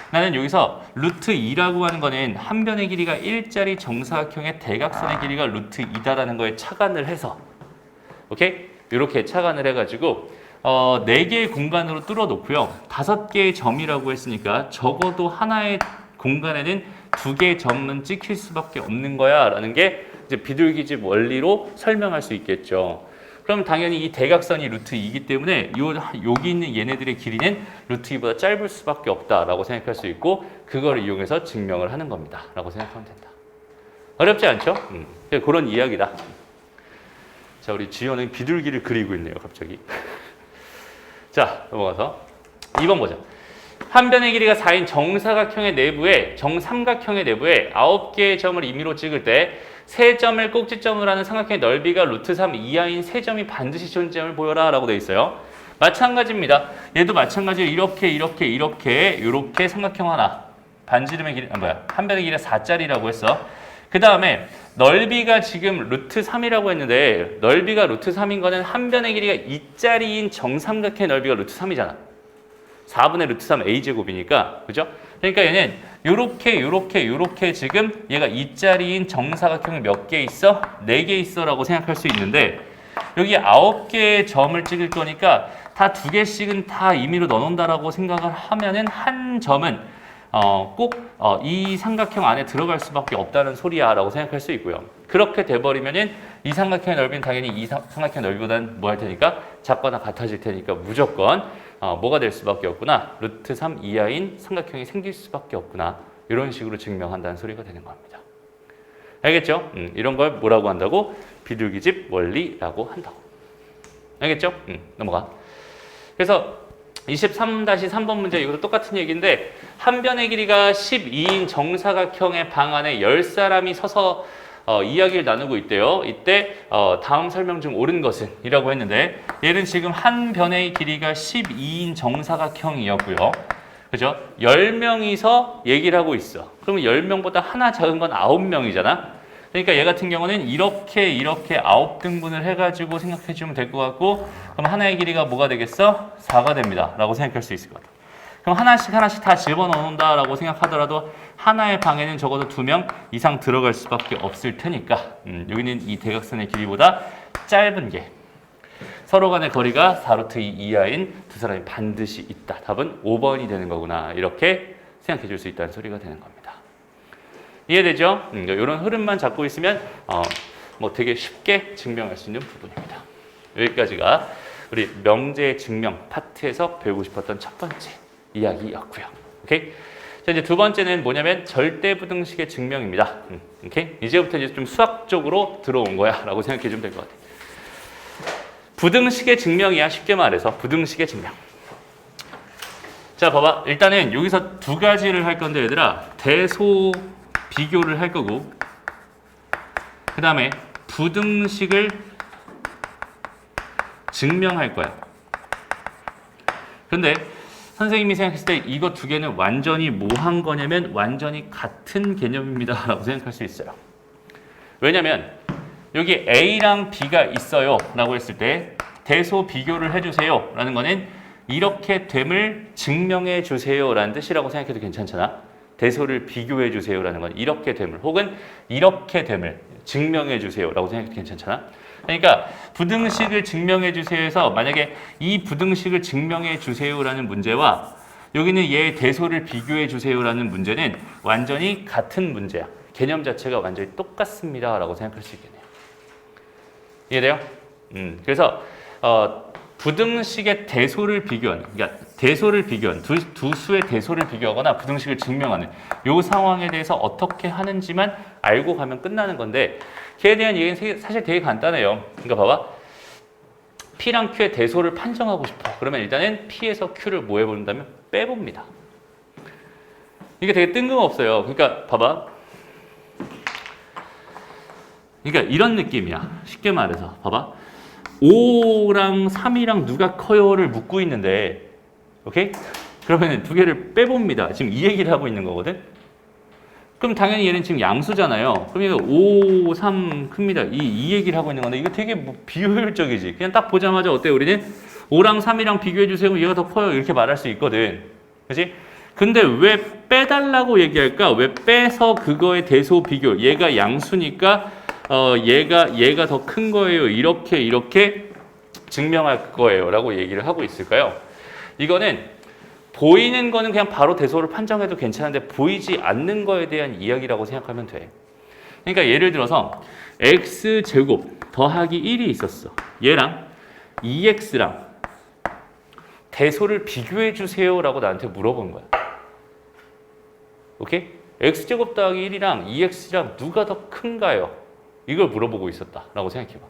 나는 여기서 루트 2라고 하는 거는 한 변의 길이가 1짜리 정사각형의 대각선의 길이가 루트 2다라는 거에 착안을 해서, 오케이? 이렇게 착안을 해가지고 4개의 공간으로 뚫어 놓고요. 5개의 점이라고 했으니까 적어도 하나의 공간에는 2개의 점은 찍힐 수밖에 없는 거야 라는 게 이제 비둘기집 원리로 설명할 수 있겠죠. 그럼 당연히 이 대각선이 루트 2이기 때문에 여기 있는 얘네들의 길이는 루트 2보다 짧을 수밖에 없다라고 생각할 수 있고, 그걸 이용해서 증명을 하는 겁니다 라고 생각하면 된다. 어렵지 않죠? 그런 이야기다. 자, 우리 지효는 비둘기를 그리고 있네요 갑자기. 자, 넘어가서 2번 보자. 한 변의 길이가 4인 정사각형의 내부에, 정삼각형의 내부에 9개의 점을 임의로 찍을 때 3점을 꼭지점으로 하는 삼각형의 넓이가 루트 3 이하인 3점이 반드시 존재함을 보여라 라고 되어 있어요. 마찬가지입니다. 얘도 마찬가지로 이렇게 삼각형 하나, 반지름의 길이 한 변의 길이가 4짜리라고 했어. 그 다음에 넓이가 지금 루트 3이라고 했는데 넓이가 루트 3인 거는 한 변의 길이가 2짜리인 정삼각형의 넓이가 루트 3이잖아. 4분의 루트 3 a제곱이니까 그죠? 그러니까 얘는 요렇게 지금 얘가 2짜리인 정사각형이 몇 개 있어? 4개 있어 라고 생각할 수 있는데 여기 9개의 점을 찍을 거니까 다 2개씩은 다 임의로 넣어놓는다라고 생각을 하면은 한 점은 꼭 이 삼각형 안에 들어갈 수밖에 없다는 소리야 라고 생각할 수 있고요. 그렇게 돼버리면은 이 삼각형의 넓이는 당연히 이 삼각형 넓이보다는 뭐 할 테니까 작거나 같아질 테니까 무조건 뭐가 될 수밖에 없구나. 루트 3 이하인 삼각형이 생길 수밖에 없구나. 이런 식으로 증명한다는 소리가 되는 겁니다. 알겠죠? 이런 걸 뭐라고 한다고? 비둘기집 원리라고 한다고. 알겠죠? 넘어가. 그래서 23-3번 문제 이것도 똑같은 얘기인데 한 변의 길이가 12인 정사각형의 방 안에 10사람이 서서 이야기를 나누고 있대요. 이때 다음 설명 중 옳은 것은 이라고 했는데 얘는 지금 한 변의 길이가 12인 정사각형이었고요. 그죠? 10명이서 얘기를 하고 있어. 그러면 10명보다 하나 작은 건 9명이잖아. 그러니까 얘 같은 경우는 이렇게 9등분을 해가지고 생각해 주면 될 것 같고 그럼 하나의 길이가 뭐가 되겠어? 4가 됩니다. 라고 생각할 수 있을 것 같아. 그럼 하나씩 다 집어넣는다 라고 생각하더라도 하나의 방에는 적어도 2명 이상 들어갈 수밖에 없을 테니까 여기는 이 대각선의 길이보다 짧은 게 서로 간의 거리가 4루트 2 이하인 두 사람이 반드시 있다. 답은 5번이 되는 거구나. 이렇게 생각해 줄 수 있다는 소리가 되는 겁니다. 이해되죠? 이런 흐름만 잡고 있으면 뭐 되게 쉽게 증명할 수 있는 부분입니다. 여기까지가 우리 명제 증명 파트에서 배우고 싶었던 첫 번째 이야기였고요. 오케이? 자, 이제 두 번째는 뭐냐면 절대부등식의 증명입니다. 오케이? 이제부터 이제 좀 수학적으로 들어온 거야라고 생각해 주면 될 것 같아요. 부등식의 증명이야. 쉽게 말해서 부등식의 증명. 자, 봐봐. 일단은 여기서 두 가지를 할 건데 얘들아 대소 비교를 할 거고 그 다음에 부등식을 증명할 거야. 근데 선생님이 생각했을 때 이거 두 개는 완전히 뭐 한 거냐면 완전히 같은 개념입니다 라고 생각할 수 있어요. 왜냐면 여기 A랑 B가 있어요 라고 했을 때 대소 비교를 해주세요 라는 거는 이렇게 됨을 증명해 주세요 라는 뜻이라고 생각해도 괜찮잖아. 대소를 비교해 주세요 라는 건 이렇게 됨을 혹은 이렇게 됨을 증명해 주세요 라고 생각해도 괜찮잖아. 그러니까 부등식을 증명해 주세요에서 만약에 이 부등식을 증명해 주세요 라는 문제와 여기는 얘의 대소를 비교해 주세요 라는 문제는 완전히 같은 문제야. 개념 자체가 완전히 똑같습니다 라고 생각할 수 있겠네요. 이해돼요? 그래서 부등식의 대소를 비교하는, 그러니까 대소를 비교하는, 두 수의 대소를 비교하거나 부등식을 증명하는 이 상황에 대해서 어떻게 하는지만 알고 가면 끝나는 건데 걔에 대한 얘기는 사실 되게 간단해요. 그러니까 봐봐. P랑 Q의 대소를 판정하고 싶어. 그러면 일단은 P에서 Q를 뭐 해본다면 빼봅니다. 이게 되게 뜬금없어요. 그러니까 봐봐. 그러니까 이런 느낌이야. 쉽게 말해서 봐봐. 5랑 3이랑 누가 커요를 묻고 있는데 오케이? 그러면 두 개를 빼봅니다. 지금 이 얘기를 하고 있는 거거든. 그럼 당연히 얘는 지금 양수잖아요. 그럼 얘가 5, 3 큽니다. 이 얘기를 하고 있는 건데 이거 되게 뭐 비효율적이지. 그냥 딱 보자마자 어때? 우리는 5랑 3이랑 비교해 주세요. 얘가 더 커요. 이렇게 말할 수 있거든. 그렇지? 근데 왜 빼달라고 얘기할까? 왜 빼서 그거의 대소 비교. 얘가 양수니까 얘가 더 큰 거예요. 이렇게 증명할 거예요. 라고 얘기를 하고 있을까요? 이거는 보이는 거는 그냥 바로 대소를 판정해도 괜찮은데 보이지 않는 거에 대한 이야기라고 생각하면 돼. 그러니까 예를 들어서 x제곱 더하기 1이 있었어. 얘랑 2x랑 대소를 비교해 주세요 라고 나한테 물어본 거야. 오케이? x제곱 더하기 1이랑 2x랑 누가 더 큰가요? 이걸 물어보고 있었다 라고 생각해봐.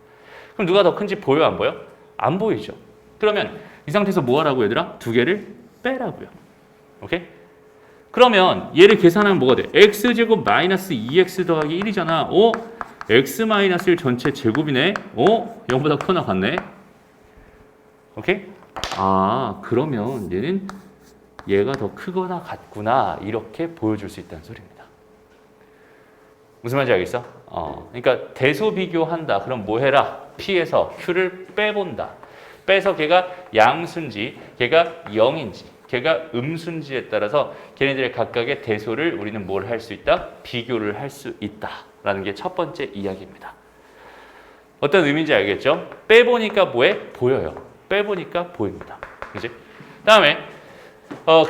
그럼 누가 더 큰지 보여 안 보여? 안 보이죠. 그러면 이 상태에서 뭐 하라고 얘들아? 두 개를 빼라고요. 오케이? 그러면 얘를 계산하면 뭐가 돼? x제곱 마이너스 2x 더하기 1이잖아. x 마이너스 1 전체 제곱이네. 0보다 크거나 같네. 오케이? 그러면 얘는 얘가 더 크거나 같구나 이렇게 보여줄 수 있다는 소리입니다. 무슨 말인지 알겠어? 그러니까 대소 비교한다. 그럼 뭐 해라? P에서 Q를 빼본다. 빼서 걔가 양수인지 걔가 0인지 걔가 음수인지에 따라서 걔네들의 각각의 대소를 우리는 뭘 할 수 있다? 비교를 할 수 있다라는 게 첫 번째 이야기입니다. 어떤 의미인지 알겠죠? 빼보니까 뭐해? 보여요. 빼보니까 보입니다. 그지? 다음에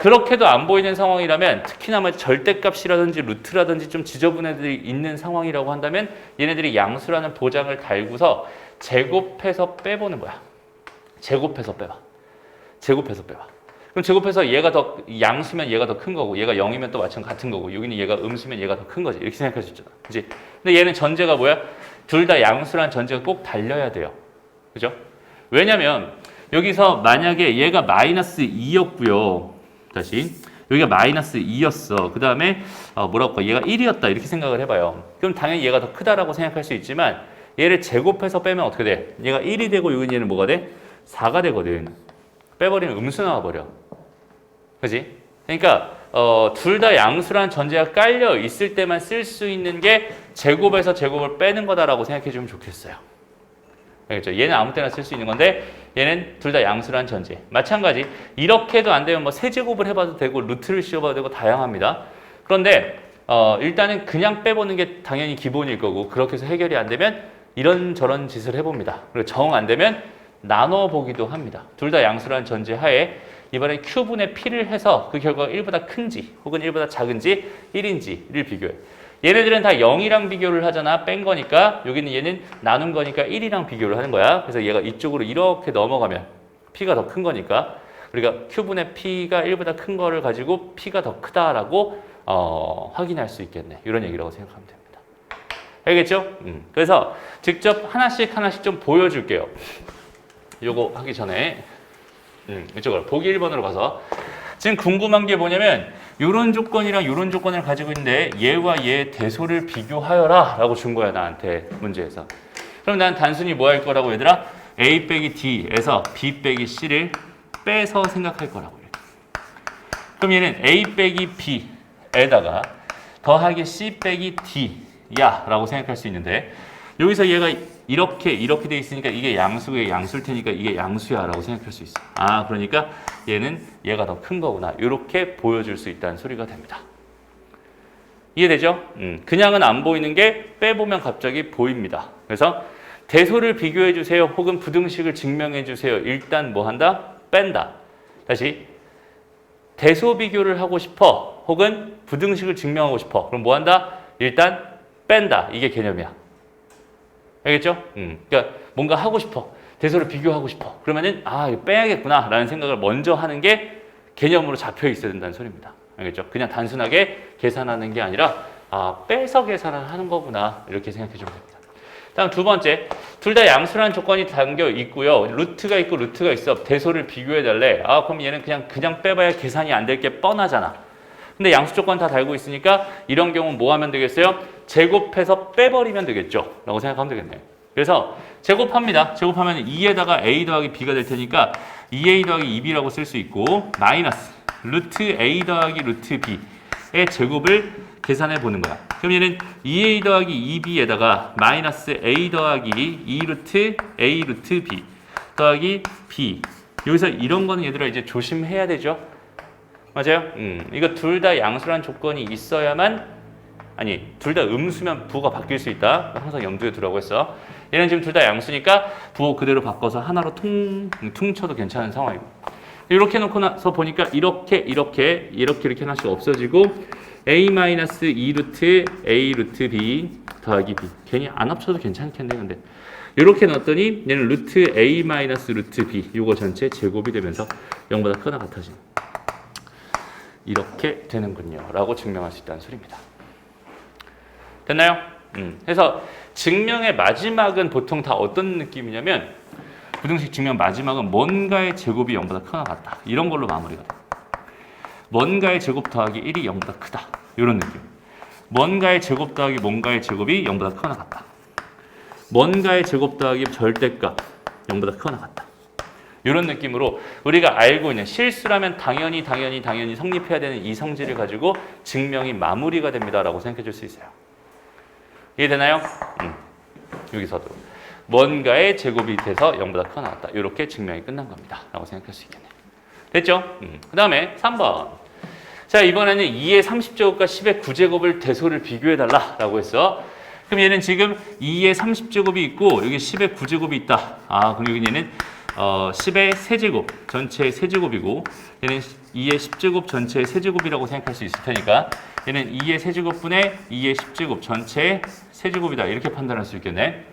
그렇게도 안 보이는 상황이라면 특히나 절대값이라든지 루트라든지 좀 지저분 애들이 있는 상황이라고 한다면 얘네들이 양수라는 보장을 달고서 제곱해서 빼보는 거야. 제곱해서 빼봐. 제곱해서 빼봐. 그럼 제곱해서 얘가 더 양수면 얘가 더 큰 거고 얘가 0이면 또 마찬가지 같은 거고 여기는 얘가 음수면 얘가 더 큰 거지. 이렇게 생각할 수 있잖아. 그지? 근데 얘는 전제가 뭐야? 둘 다 양수란 전제가 꼭 달려야 돼요. 그죠? 왜냐면 여기서 만약에 얘가 마이너스 2였고요. 다시 여기가 마이너스 2였어. 그 다음에 뭐라고 할까? 얘가 1이었다. 이렇게 생각을 해봐요. 그럼 당연히 얘가 더 크다라고 생각할 수 있지만 얘를 제곱해서 빼면 어떻게 돼? 얘가 1이 되고 여기 얘는 뭐가 돼? 4가 되거든. 빼버리면 음수 나와버려. 그지? 그러니까 둘 다 양수란 전제가 깔려 있을 때만 쓸 수 있는 게 제곱에서 제곱을 빼는 거다라고 생각해 주면 좋겠어요. 알겠죠? 얘는 아무 때나 쓸 수 있는 건데 얘는 둘 다 양수란 전제. 마찬가지 이렇게도 안 되면 뭐 세제곱을 해봐도 되고 루트를 씌워봐도 되고 다양합니다. 그런데 일단은 그냥 빼보는 게 당연히 기본일 거고 그렇게 해서 해결이 안 되면 이런저런 짓을 해봅니다. 그리고 정 안 되면 나눠보기도 합니다. 둘 다 양수란 전제 하에 이번에 Q분의 P를 해서 그 결과가 1보다 큰지 혹은 1보다 작은지 1인지를 비교해. 얘네들은 다 0이랑 비교를 하잖아. 뺀 거니까 여기는 얘는 나눈 거니까 1이랑 비교를 하는 거야. 그래서 얘가 이쪽으로 이렇게 넘어가면 P가 더 큰 거니까 우리가 Q분의 P가 1보다 큰 거를 가지고 P가 더 크다라고 확인할 수 있겠네. 이런 얘기라고 생각하면 됩니다. 알겠죠? 그래서 직접 하나씩 좀 보여줄게요. 요거 하기 전에 이쪽으로 보기 1번으로 가서 지금 궁금한 게 뭐냐면 요런 조건이랑 요런 조건을 가지고 있는데 얘와 얘의 대소를 비교하여라 라고 준 거야 나한테 문제에서. 그럼 난 단순히 뭐 할 거라고 얘들아? A 빼기 D에서 B 빼기 C를 빼서 생각할 거라고. 그럼 얘는 A 빼기 B에다가 더하기 C 빼기 D야 라고 생각할 수 있는데 여기서 얘가 이렇게 돼 있으니까 이게 양수의 양수일 테니까 이게 양수야 라고 생각할 수 있어. 그러니까 얘는 얘가 더 큰 거구나. 이렇게 보여줄 수 있다는 소리가 됩니다. 이해되죠? 그냥은 안 보이는 게 빼보면 갑자기 보입니다. 그래서 대소를 비교해 주세요. 혹은 부등식을 증명해 주세요. 일단 뭐 한다? 뺀다. 다시 대소 비교를 하고 싶어. 혹은 부등식을 증명하고 싶어. 그럼 뭐 한다? 일단 뺀다. 이게 개념이야. 알겠죠? 그러니까 뭔가 하고 싶어. 대소를 비교하고 싶어. 그러면은 이거 빼야겠구나 라는 생각을 먼저 하는 게 개념으로 잡혀 있어야 된다는 소리입니다. 알겠죠? 그냥 단순하게 계산하는 게 아니라 빼서 계산을 하는 거구나 이렇게 생각해 주면 됩니다. 다음 두 번째, 둘 다 양수라는 조건이 담겨 있고요. 루트가 있고 루트가 있어. 대소를 비교해 달래. 그럼 얘는 그냥 빼봐야 계산이 안 될 게 뻔하잖아. 근데 양수 조건 다 달고 있으니까 이런 경우는 뭐 하면 되겠어요? 제곱해서 빼버리면 되겠죠? 라고 생각하면 되겠네요. 그래서 제곱합니다. 제곱하면 2에다가 A 더하기 B가 될 테니까 2A 더하기 2B라고 쓸 수 있고 마이너스 루트 A 더하기 루트 B의 제곱을 계산해 보는 거야. 그럼 얘는 2A 더하기 2B에다가 마이너스 A 더하기 2 루트 A 루트 B 더하기 B. 여기서 이런 거는 얘들아 이제 조심해야 되죠? 맞아요? 이거 둘 다 양수란 조건이 있어야만 둘 다 음수면 부호가 바뀔 수 있다. 항상 염두에 두라고 했어. 얘는 지금 둘 다 양수니까 부호 그대로 바꿔서 하나로 퉁쳐도 괜찮은 상황이고. 이렇게 놓고 나서 보니까 이렇게 하나씩 없어지고 A-2 루트 A 루트 B 더하기 B. 괜히 안 합쳐도 괜찮겠네. 근데 이렇게 넣었더니 얘는 루트 A 마이너스 루트 B 요거 전체 제곱이 되면서 0보다 크거나 같아지는. 이렇게 되는군요. 라고 증명할 수 있다는 소리입니다. 됐나요? 그래서 증명의 마지막은 보통 다 어떤 느낌이냐면 부등식 증명 마지막은 뭔가의 제곱이 0보다 크거나 같다. 이런 걸로 마무리가 돼. 뭔가의 제곱 더하기 1이 0보다 크다. 이런 느낌. 뭔가의 제곱 더하기 뭔가의 제곱이 0보다 크거나 같다. 뭔가의 제곱 더하기 절대값 0보다 크거나 같다. 이런 느낌으로 우리가 알고 있는 실수라면 당연히 성립해야 되는 이 성질을 가지고 증명이 마무리가 됩니다라고 생각해 줄 수 있어요. 이해되나요? 여기서도 뭔가의 제곱이 돼서 0보다 크거나 같다. 이렇게 증명이 끝난 겁니다. 라고 생각할 수 있겠네요. 됐죠? 그 다음에 3번. 자, 이번에는 2의 30제곱과 10의 9제곱을 대소를 비교해달라 라고 했어. 그럼 얘는 지금 2의 30제곱이 있고 여기 10의 9제곱이 있다. 그럼 여기 얘는 10의 세제곱 전체의 세제곱이고 얘는 2의 10제곱 전체의 세제곱이라고 생각할 수 있을 테니까 얘는 2의 세제곱분의 2의 10제곱 전체의 세제곱이다. 이렇게 판단할 수 있겠네.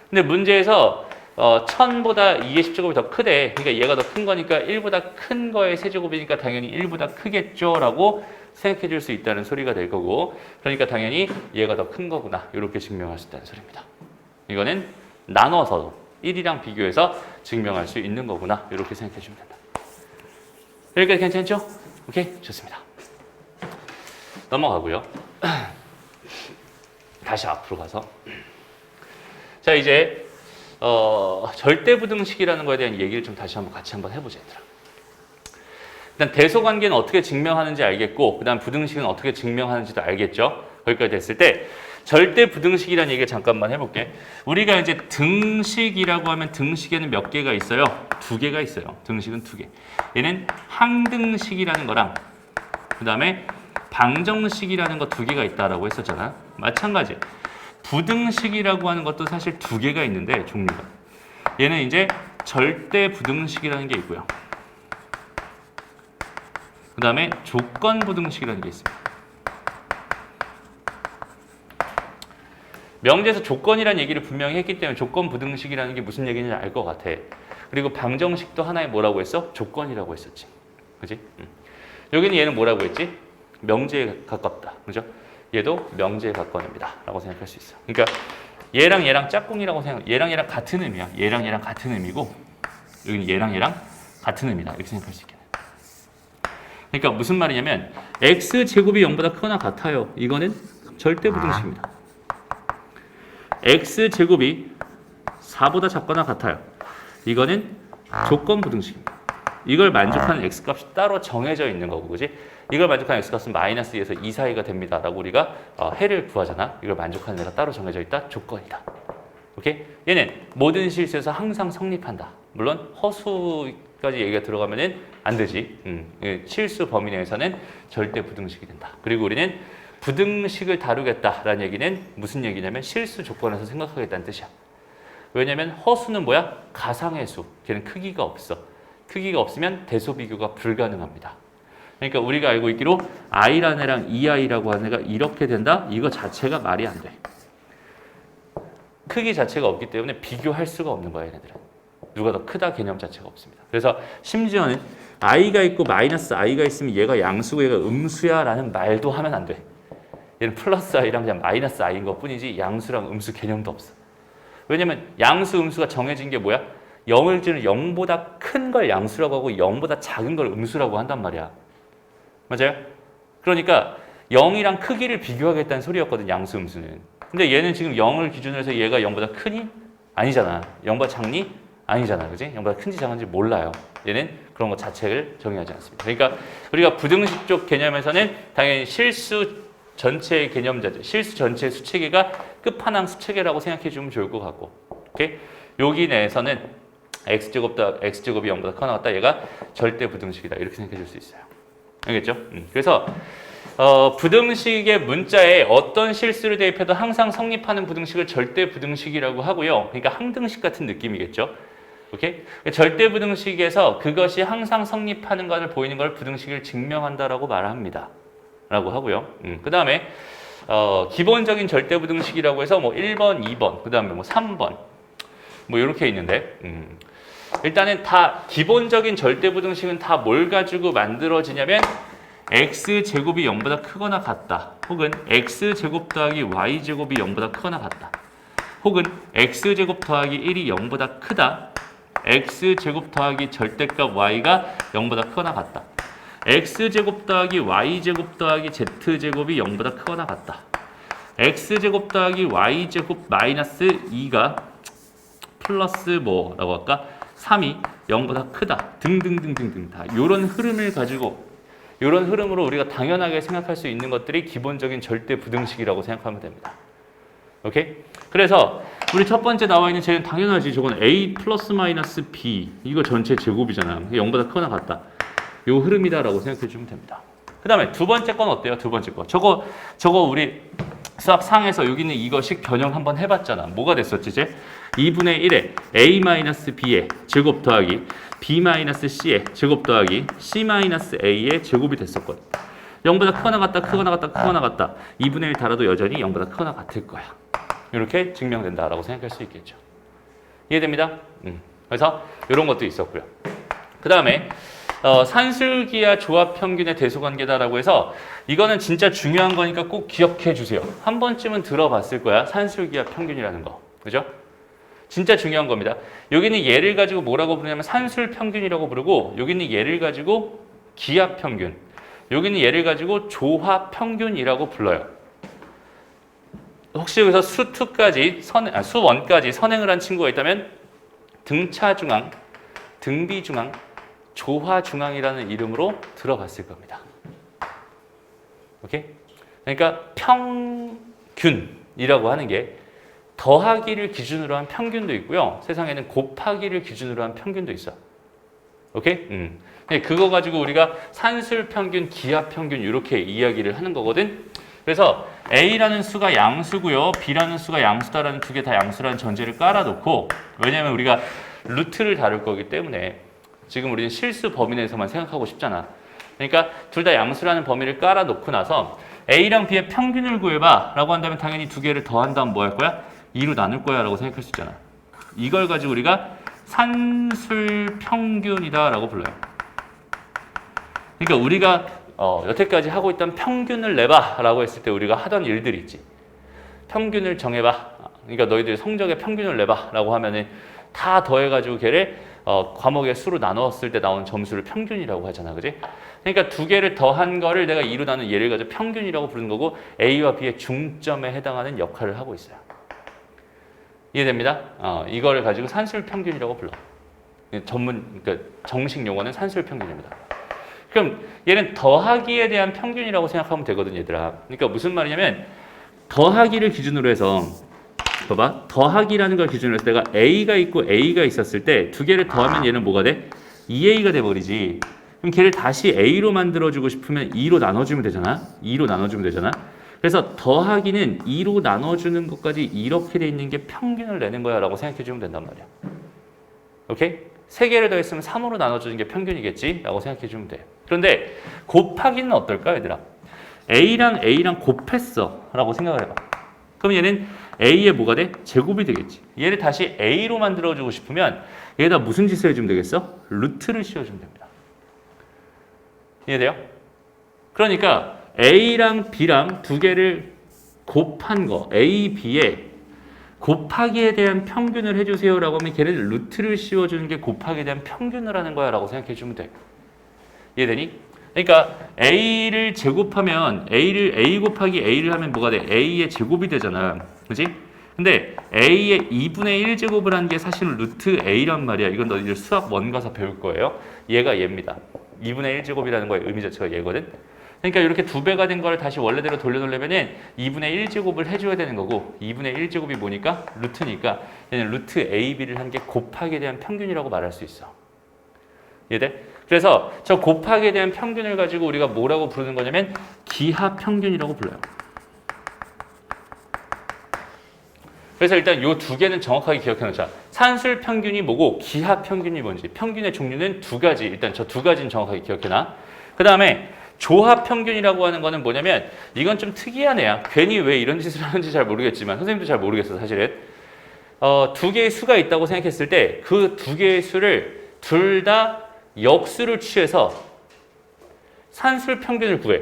근데 문제에서 1000보다 2의 10제곱이 더 크대. 그러니까 얘가 더 큰 거니까 1보다 큰 거의 세제곱이니까 당연히 1보다 크겠죠 라고 생각해 줄 수 있다는 소리가 될 거고, 그러니까 당연히 얘가 더 큰 거구나 이렇게 증명할 수 있다는 소리입니다. 이거는 나눠서 1이랑 비교해서 증명할 수 있는 거구나 이렇게 생각해 주면 된다. 여기까지 괜찮죠? 오케이, 좋습니다. 넘어가고요. 다시 앞으로 가서 자, 이제 절대부등식이라는 거에 대한 얘기를 좀 다시 같이 한번 해보자, 얘들아. 일단 대소관계는 어떻게 증명하는지 알겠고, 그 다음 부등식은 어떻게 증명하는지도 알겠죠? 거기까지 됐을 때 절대부등식이라는 얘기를 잠깐만 해볼게. 우리가 이제 등식이라고 하면 등식에는 몇 개가 있어요? 2개가 있어요. 등식은 2개. 얘는 항등식이라는 거랑 그 다음에 방정식이라는 거 2개가 있다라고 했었잖아. 마찬가지. 부등식이라고 하는 것도 사실 2개가 있는데 종류가. 얘는 이제 절대부등식이라는 게 있고요. 그 다음에 조건부등식이라는 게 있습니다. 명제에서 조건이라는 얘기를 분명히 했기 때문에 조건부등식이라는 게 무슨 얘기인지 알 것 같아. 그리고 방정식도 하나의 뭐라고 했어? 조건이라고 했었지. 그지? 여기는 얘는 뭐라고 했지? 명제에 가깝다. 그죠? 얘도 명제에 가까워집니다. 라고 생각할 수 있어. 그러니까 얘랑 얘랑 짝꿍이라고 생각, 얘랑 얘랑 같은 의미야. 얘랑 얘랑 같은 의미고, 여기는 얘랑 얘랑 같은 의미다. 이렇게 생각할 수 있겠네. 그러니까 무슨 말이냐면, x제곱이 0보다 크거나 같아요. 이거는 절대부등식입니다. x제곱이 4보다 작거나 같아요. 이거는 조건부등식입니다. 이걸 만족하는 x값이 따로 정해져 있는 거고, 그지? 이걸 만족하는 x값은 마이너스 2에서 2 사이가 됩니다. 라고 우리가 해를 구하잖아. 이걸 만족하는 애가 따로 정해져 있다. 조건이다. 오케이? 얘는 모든 실수에서 항상 성립한다. 물론 허수까지 얘기가 들어가면은 안 되지. 실수 범위 내에서는 절대 부등식이 된다. 그리고 우리는 부등식을 다루겠다라는 얘기는 무슨 얘기냐면 실수 조건에서 생각하겠다는 뜻이야. 왜냐면 허수는 뭐야? 가상의 수. 걔는 크기가 없어. 크기가 없으면 대소 비교가 불가능합니다. 그러니까 우리가 알고 있기로 i라는 애랑 2i라고 하는 애가 이렇게 된다? 이거 자체가 말이 안 돼. 크기 자체가 없기 때문에 비교할 수가 없는 거야, 얘네들은. 누가 더 크다 개념 자체가 없습니다. 그래서 심지어는 i가 있고 마이너스 i가 있으면 얘가 양수고 얘가 음수야 라는 말도 하면 안 돼. 얘는 플러스 i랑 그냥 마이너스 i인 것 뿐이지 양수랑 음수 개념도 없어. 왜냐면 양수, 음수가 정해진 게 뭐야? 0을 주는 0보다 큰 걸 양수라고 하고 0보다 작은 걸 음수라고 한단 말이야. 맞아요? 그러니까 0이랑 크기를 비교하겠다는 소리였거든, 양수, 음수는. 근데 얘는 지금 0을 기준으로 해서 얘가 0보다 크니? 아니잖아. 0보다 작니? 아니잖아. 그지? 0보다 큰지 작은지 몰라요. 얘는 그런 것 자체를 정의하지 않습니다. 그러니까 우리가 부등식 쪽 개념에서는 당연히 실수 전체의 개념 자체, 실수 전체의 수체계가 끝판왕 수체계라고 생각해 주면 좋을 것 같고, 오케이? 여기 내에서는 x제곱이 0보다 크거나 같다. 얘가 절대 부등식이다. 이렇게 생각해 줄 수 있어요. 알겠죠? 그래서 부등식의 문자에 어떤 실수를 대입해도 항상 성립하는 부등식을 절대 부등식이라고 하고요. 그러니까 항등식 같은 느낌이겠죠. 오케이? 절대 부등식에서 그것이 항상 성립하는 것을 보이는 걸 부등식을 증명한다라고 말합니다. 라고 하고요. 그 다음에 기본적인 절대 부등식이라고 해서 뭐 1번, 2번, 그 다음에 뭐 3번 뭐 이렇게 있는데 일단은 다 기본적인 절대 부등식은 다 뭘 가지고 만들어지냐면 x제곱이 0보다 크거나 같다. 혹은 x제곱 더하기 y제곱이 0보다 크거나 같다. 혹은 x제곱 더하기 1이 0보다 크다. x제곱 더하기 절대값 y가 0보다 크거나 같다. x제곱 더하기 y제곱 더하기 z제곱이 0보다 크거나 같다. x제곱 더하기 y제곱 마이너스 2가 플러스 뭐라고 할까? 3이 0보다 크다 등등등등등 다 이런 흐름을 가지고 이런 흐름으로 우리가 당연하게 생각할 수 있는 것들이 기본적인 절대 부등식이라고 생각하면 됩니다. 오케이? 그래서 우리 첫 번째 나와 있는 쟤는 당연하지. 저건 a 플러스 마이너스 b 이거 전체 제곱이잖아. 0보다 크거나 같다. 요 흐름이다라고 생각해 주면 됩니다. 그 다음에 두 번째 건 어때요? 두 번째 거. 저거 우리 수학 상에서 여기 있는 이거식 변형 한번 해봤잖아. 뭐가 됐었지 이제? 2분의 1에 a-b의 제곱 더하기 b-c의 제곱 더하기 c-a의 제곱이 됐었거든. 0보다 크거나 같다, 크거나 같다, 크거나 같다. 2분의 1 달아도 여전히 0보다 크거나 같을 거야. 이렇게 증명된다라고 생각할 수 있겠죠. 이해됩니다? 그래서 이런 것도 있었고요. 그 다음에 산술기하 조합평균의 대소관계다라고 해서 이거는 진짜 중요한 거니까 꼭 기억해 주세요. 한 번쯤은 들어봤을 거야. 산술기하 평균이라는 거. 그죠? 진짜 중요한 겁니다. 여기는 얘를 가지고 뭐라고 부르냐면 산술평균이라고 부르고 여기는 얘를 가지고 기하평균, 여기는 얘를 가지고 조합평균이라고 불러요. 혹시 여기서 수2까지 수1까지 선행을 한 친구가 있다면 등차중앙, 등비중앙, 조화중앙이라는 이름으로 들어봤을 겁니다. 오케이? 그러니까 평균이라고 하는 게 더하기를 기준으로 한 평균도 있고요. 세상에는 곱하기를 기준으로 한 평균도 있어. 오케이? 그거 가지고 우리가 산술평균, 기하평균 이렇게 이야기를 하는 거거든. 그래서 A라는 수가 양수고요. B라는 수가 양수다라는 두 개 다 양수라는 전제를 깔아놓고, 왜냐하면 우리가 루트를 다룰 거기 때문에 지금 우리는 실수 범위 내에서만 생각하고 싶잖아. 그러니까 둘 다 양수라는 범위를 깔아놓고 나서 A랑 B의 평균을 구해봐 라고 한다면 당연히 두 개를 더한 다음 뭐 할 거야? 2로 나눌 거야 라고 생각할 수 있잖아. 이걸 가지고 우리가 산술평균이다 라고 불러요. 그러니까 우리가 여태까지 하고 있던 평균을 내봐 라고 했을 때 우리가 하던 일들이 있지. 평균을 정해봐. 그러니까 너희들 성적의 평균을 내봐 라고 하면은 다 더해가지고 걔를 과목의 수로 나눴을 때 나온 점수를 평균이라고 하잖아. 그지? 그러니까 두 개를 더한 거를 내가 2로 나눈 얘를 가지고 평균이라고 부르는 거고 A와 B의 중점에 해당하는 역할을 하고 있어요. 이해됩니다? 이걸 가지고 산술평균이라고 불러. 그러니까 정식 용어는 산술평균입니다. 그럼 얘는 더하기에 대한 평균이라고 생각하면 되거든, 얘들아. 그러니까 무슨 말이냐면 더하기를 기준으로 해서 봐봐. 더하기라는 걸 기준으로 해서 내가 A가 있고 A가 있었을 때 두 개를 더하면 얘는 뭐가 돼? 2A가 돼버리지. 그럼 걔를 다시 A로 만들어주고 싶으면 2로 나눠주면 되잖아. 2로 나눠주면 되잖아. 그래서 더하기는 2로 나눠주는 것까지 이렇게 돼 있는 게 평균을 내는 거야 라고 생각해주면 된단 말이야. 오케이? 3개를 더했으면 3으로 나눠주는 게 평균이겠지? 라고 생각해주면 돼. 그런데 곱하기는 어떨까, 얘들아? A랑 A랑 곱했어 라고 생각을 해봐. 그럼 얘는 A의 뭐가 돼? 제곱이 되겠지. 얘를 다시 A로 만들어주고 싶으면 얘에다 무슨 짓을 해주면 되겠어? 루트를 씌워주면 됩니다. 이해돼요? 그러니까 A랑 B랑 두 개를 곱한 거, A, B에 곱하기에 대한 평균을 해주세요 라고 하면 걔를 루트를 씌워주는 게 곱하기에 대한 평균을 하는 거야 라고 생각해주면 돼. 이해되니? 그러니까 A를 제곱하면 A 곱하기 A를 하면 뭐가 돼? A의 제곱이 되잖아. 그지? 근데 A의 2분의 1제곱을 한 게 사실은 루트 A란 말이야. 이건 너희들 수학 원가서 배울 거예요. 얘가 얘입니다. 2분의 1제곱이라는 거의 의미 자체가 얘거든. 그러니까 이렇게 2배가 된 거를 다시 원래대로 돌려놓으려면 2분의 1제곱을 해줘야 되는 거고 2분의 1제곱이 뭐니까? 루트니까 얘는 루트 AB를 한 게 곱하기에 대한 평균이라고 말할 수 있어. 이해돼? 그래서 저 곱하기에 대한 평균을 가지고 우리가 뭐라고 부르는 거냐면 기하평균이라고 불러요. 그래서 일단 이 두 개는 정확하게 기억해 놓자. 산술평균이 뭐고 기하평균이 뭔지. 평균의 종류는 두 가지. 일단 저 두 가지는 정확하게 기억해 놔. 그 다음에 조합평균이라고 하는 거는 뭐냐면 이건 좀 특이한 애야. 괜히 왜 이런 짓을 하는지 잘 모르겠지만 선생님도 잘 모르겠어 사실은. 두 개의 수가 있다고 생각했을 때 그 두 개의 수를 둘 다 역수를 취해서 산술평균을 구해.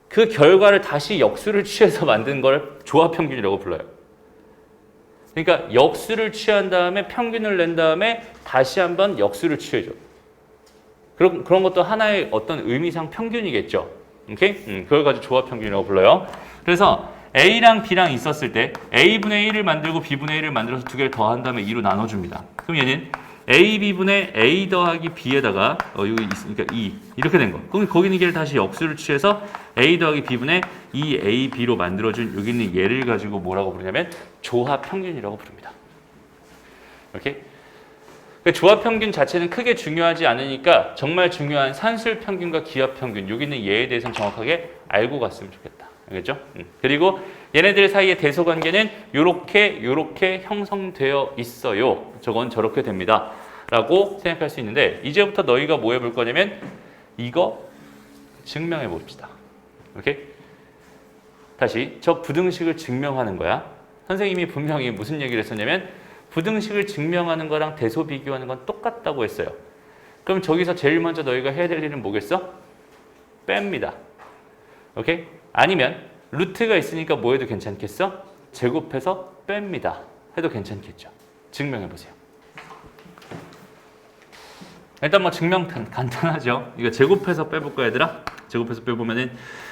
그 결과를 다시 역수를 취해서 만든 걸 조합평균이라고 불러요. 그러니까 역수를 취한 다음에 평균을 낸 다음에 다시 한번 역수를 취해줘. 그런 것도 하나의 어떤 의미상 평균이겠죠. 오케이? 그걸 가지고 조합평균이라고 불러요. 그래서 A랑 B랑 있었을 때 A분의 1을 만들고 B분의 1을 만들어서 두 개를 더한 다음에 2로 나눠줍니다. 그럼 얘는 AB분의 A 더하기 B에다가 여기 있으니까 2 이렇게 된 거. 그럼 거기 있는 얘를 다시 역수를 취해서 A 더하기 B분의 2AB로 만들어준 여기 있는 얘를 가지고 뭐라고 부르냐면 조합평균이라고 부릅니다. 이렇게 조합 평균 자체는 크게 중요하지 않으니까 정말 중요한 산술 평균과 기압 평균 여기 있는 얘에 대해서는 정확하게 알고 갔으면 좋겠다. 알겠죠? 그리고 얘네들 사이의 대소 관계는 요렇게 형성되어 있어요. 저건 저렇게 됩니다. 라고 생각할 수 있는데 이제부터 너희가 뭐 해볼 거냐면 이거 증명해 봅시다. 오케이? 다시 저 부등식을 증명하는 거야. 선생님이 분명히 무슨 얘기를 했었냐면 부등식을 증명하는 거랑 대소 비교하는 건 똑같다고 했어요. 그럼 저기서 제일 먼저 너희가 해야 될 일은 뭐겠어? 뺍니다. 오케이? 아니면 루트가 있으니까 뭐 해도 괜찮겠어? 제곱해서 뺍니다. 해도 괜찮겠죠. 증명해 보세요. 일단 뭐 증명 간단하죠. 이거 제곱해서 빼볼까 얘들아? 제곱해서 빼보면은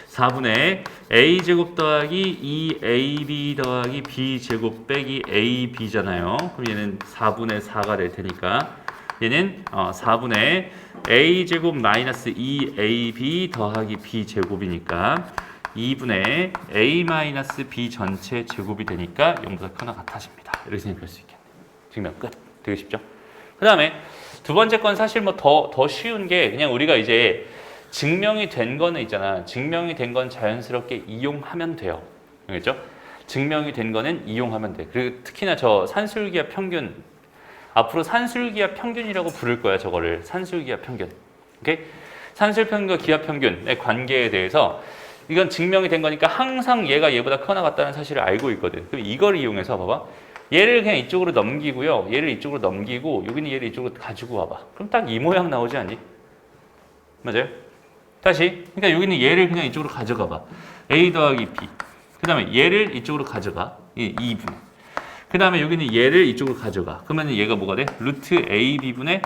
4분의 a제곱 더하기 2ab 더하기 b제곱 빼기 ab잖아요. 그럼 얘는 4분의 4가 될 테니까 얘는 4분의 a제곱 마이너스 2ab 더하기 b제곱이니까 2분의 a 마이너스 b 전체 제곱이 되니까 0보다 크거나 같아집니다. 이렇게 생각할 수 있겠네요. 증명 끝. 되게 쉽죠? 그 다음에 두 번째 건 사실 뭐 더 쉬운 게 그냥 우리가 이제 증명이 된 거는 있잖아. 증명이 된 건 자연스럽게 이용하면 돼요. 알겠죠? 증명이 된 거는 이용하면 돼. 그리고 특히나 저 산술기압 평균 앞으로 산술기압 평균이라고 부를 거야. 저거를 산술기압 평균. 오케이? 산술 평균과 기압 평균의 관계에 대해서 이건 증명이 된 거니까 항상 얘가 얘보다 크거나 같다는 사실을 알고 있거든. 그럼 이걸 이용해서 봐봐. 얘를 그냥 이쪽으로 넘기고요. 얘를 이쪽으로 넘기고 여기는 얘를 이쪽으로 가지고 와봐. 그럼 딱 이 모양 나오지 않니? 맞아요? 다시. 그러니까 여기는 얘를 그냥 이쪽으로 가져가 봐. A 더하기 B. 그 다음에 얘를 이쪽으로 가져가. 2분의. 그 다음에 여기는 얘를 이쪽으로 가져가. 그러면 얘가 뭐가 돼? 루트 AB분의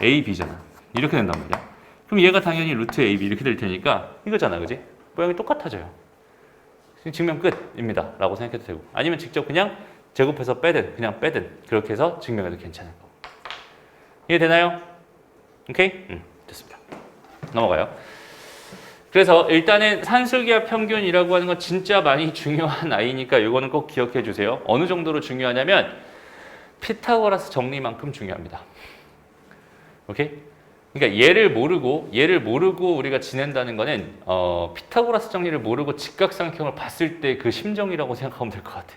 AB잖아. 이렇게 된단 말이야. 그럼 얘가 당연히 루트 AB 이렇게 될 테니까 이거잖아. 그지? 모양이 똑같아져요. 증명 끝입니다. 라고 생각해도 되고. 아니면 직접 그냥 제곱해서 빼든 그냥 빼든 그렇게 해서 증명해도 괜찮을 거고. 이해되나요? 오케이? 됐습니다. 넘어가요. 그래서 일단은 산술기압 평균이라고 하는 건 진짜 많이 중요한 아이니까 이거는 꼭 기억해 주세요. 어느 정도로 중요하냐면 피타고라스 정리만큼 중요합니다. 오케이? 그러니까 얘를 모르고 우리가 지낸다는 거는 피타고라스 정리를 모르고 직각삼각형을 봤을 때 그 심정이라고 생각하면 될 것 같아.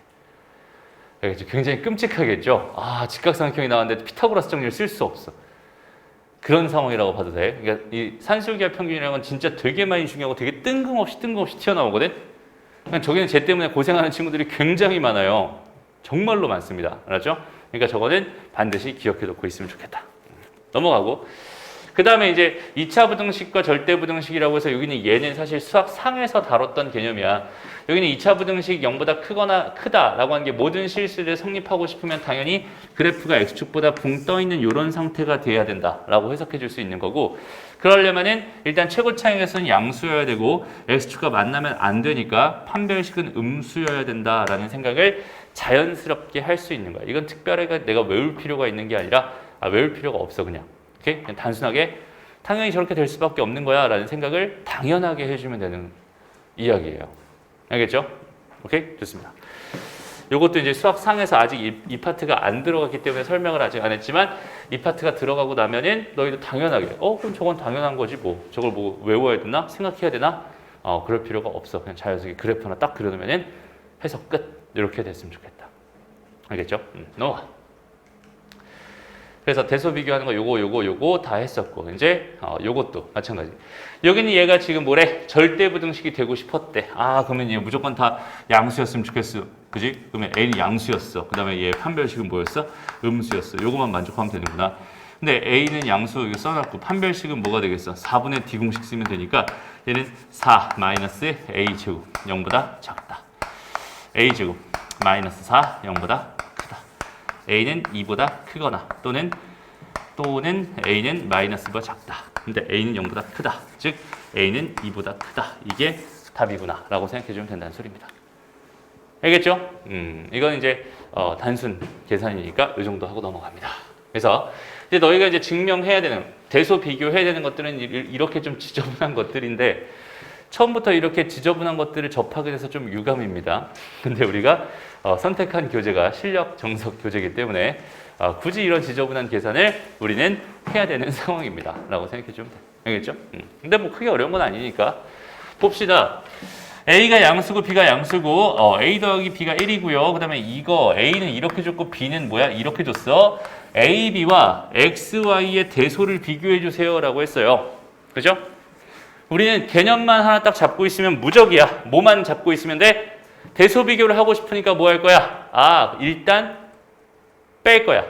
굉장히 끔찍하겠죠. 아, 직각삼각형이 나왔는데 피타고라스 정리를 쓸 수 없어. 그런 상황이라고 봐도 돼. 그러니까 이 산술기압 평균이라는 건 진짜 되게 많이 중요하고 되게 뜬금없이 튀어나오거든. 그러니까 저기는 쟤 때문에 고생하는 친구들이 굉장히 많아요. 정말로 많습니다. 알았죠? 그러니까 저거는 반드시 기억해 놓고 있으면 좋겠다. 넘어가고. 그 다음에 이제 2차 부등식과 절대 부등식이라고 해서 여기는 얘는 사실 수학 상에서 다뤘던 개념이야. 여기는 2차 부등식 0보다 크거나 크다라고 하는 게 모든 실수를 성립하고 싶으면 당연히 그래프가 x축보다 붕 떠 있는 이런 상태가 돼야 된다라고 해석해 줄 수 있는 거고, 그러려면은 일단 최고 차항에서는 양수여야 되고 x축과 만나면 안 되니까 판별식은 음수여야 된다라는 생각을 자연스럽게 할 수 있는 거야. 이건 특별하게 내가 외울 필요가 있는 게 아니라 외울 필요가 없어. 그냥 단순하게 당연히 저렇게 될 수밖에 없는 거야 라는 생각을 당연하게 해주면 되는 이야기예요. 알겠죠? 오케이? 좋습니다. 요것도 이제 수학상에서 아직 이 파트가 안 들어갔기 때문에 설명을 아직 안 했지만 이 파트가 들어가고 나면은 너희도 당연하게 그럼 저건 당연한 거지 뭐 저걸 뭐 외워야 되나? 생각해야 되나? 그럴 필요가 없어. 그냥 자연스럽게 그래프 하나 딱 그려놓으면은 해석 끝. 이렇게 됐으면 좋겠다. 알겠죠? 넘어가. 그래서 대소 비교하는 거 요거 다 했었고 이제 요것도 마찬가지. 여기는 얘가 지금 뭐래? 절대 부등식이 되고 싶었대. 그러면 얘 무조건 다 양수였으면 좋겠어. 그지? 그러면 A는 양수였어. 그 다음에 얘 판별식은 뭐였어? 음수였어. 요거만 만족하면 되는구나. 근데 A는 양수 여기 써놨고 판별식은 뭐가 되겠어? 4분의 D공식 쓰면 되니까 얘는 4 마이너스 A제곱 0보다 작다. A제곱 마이너스 4 0보다 A는 2보다 크거나 또는 A는 마이너스보다 작다. 근데 A는 0보다 크다. 즉 A는 2보다 크다. 이게 답이구나 라고 생각해 주면 된다는 소리입니다. 알겠죠? 이건 이제 단순 계산이니까 이 정도 하고 넘어갑니다. 그래서 이제 너희가 이제 증명해야 되는 대소 비교해야 되는 것들은 이렇게 좀 지저분한 것들인데 처음부터 이렇게 지저분한 것들을 접하게 돼서 좀 유감입니다. 근데 우리가 선택한 교재가 실력 정석 교재이기 때문에 굳이 이런 지저분한 계산을 우리는 해야 되는 상황입니다. 라고 생각해 주면 돼요. 알겠죠? 근데 뭐 크게 어려운 건 아니니까 봅시다. A가 양수고 B가 양수고 A 더하기 B가 1이고요. 그 다음에 이거 A는 이렇게 줬고 B는 뭐야? 이렇게 줬어. A, B와 X, Y의 대소를 비교해 주세요 라고 했어요. 그죠? 우리는 개념만 하나 딱 잡고 있으면 무적이야. 뭐만 잡고 있으면 돼? 대소 비교를 하고 싶으니까 뭐 할 거야? 일단 뺄 거야.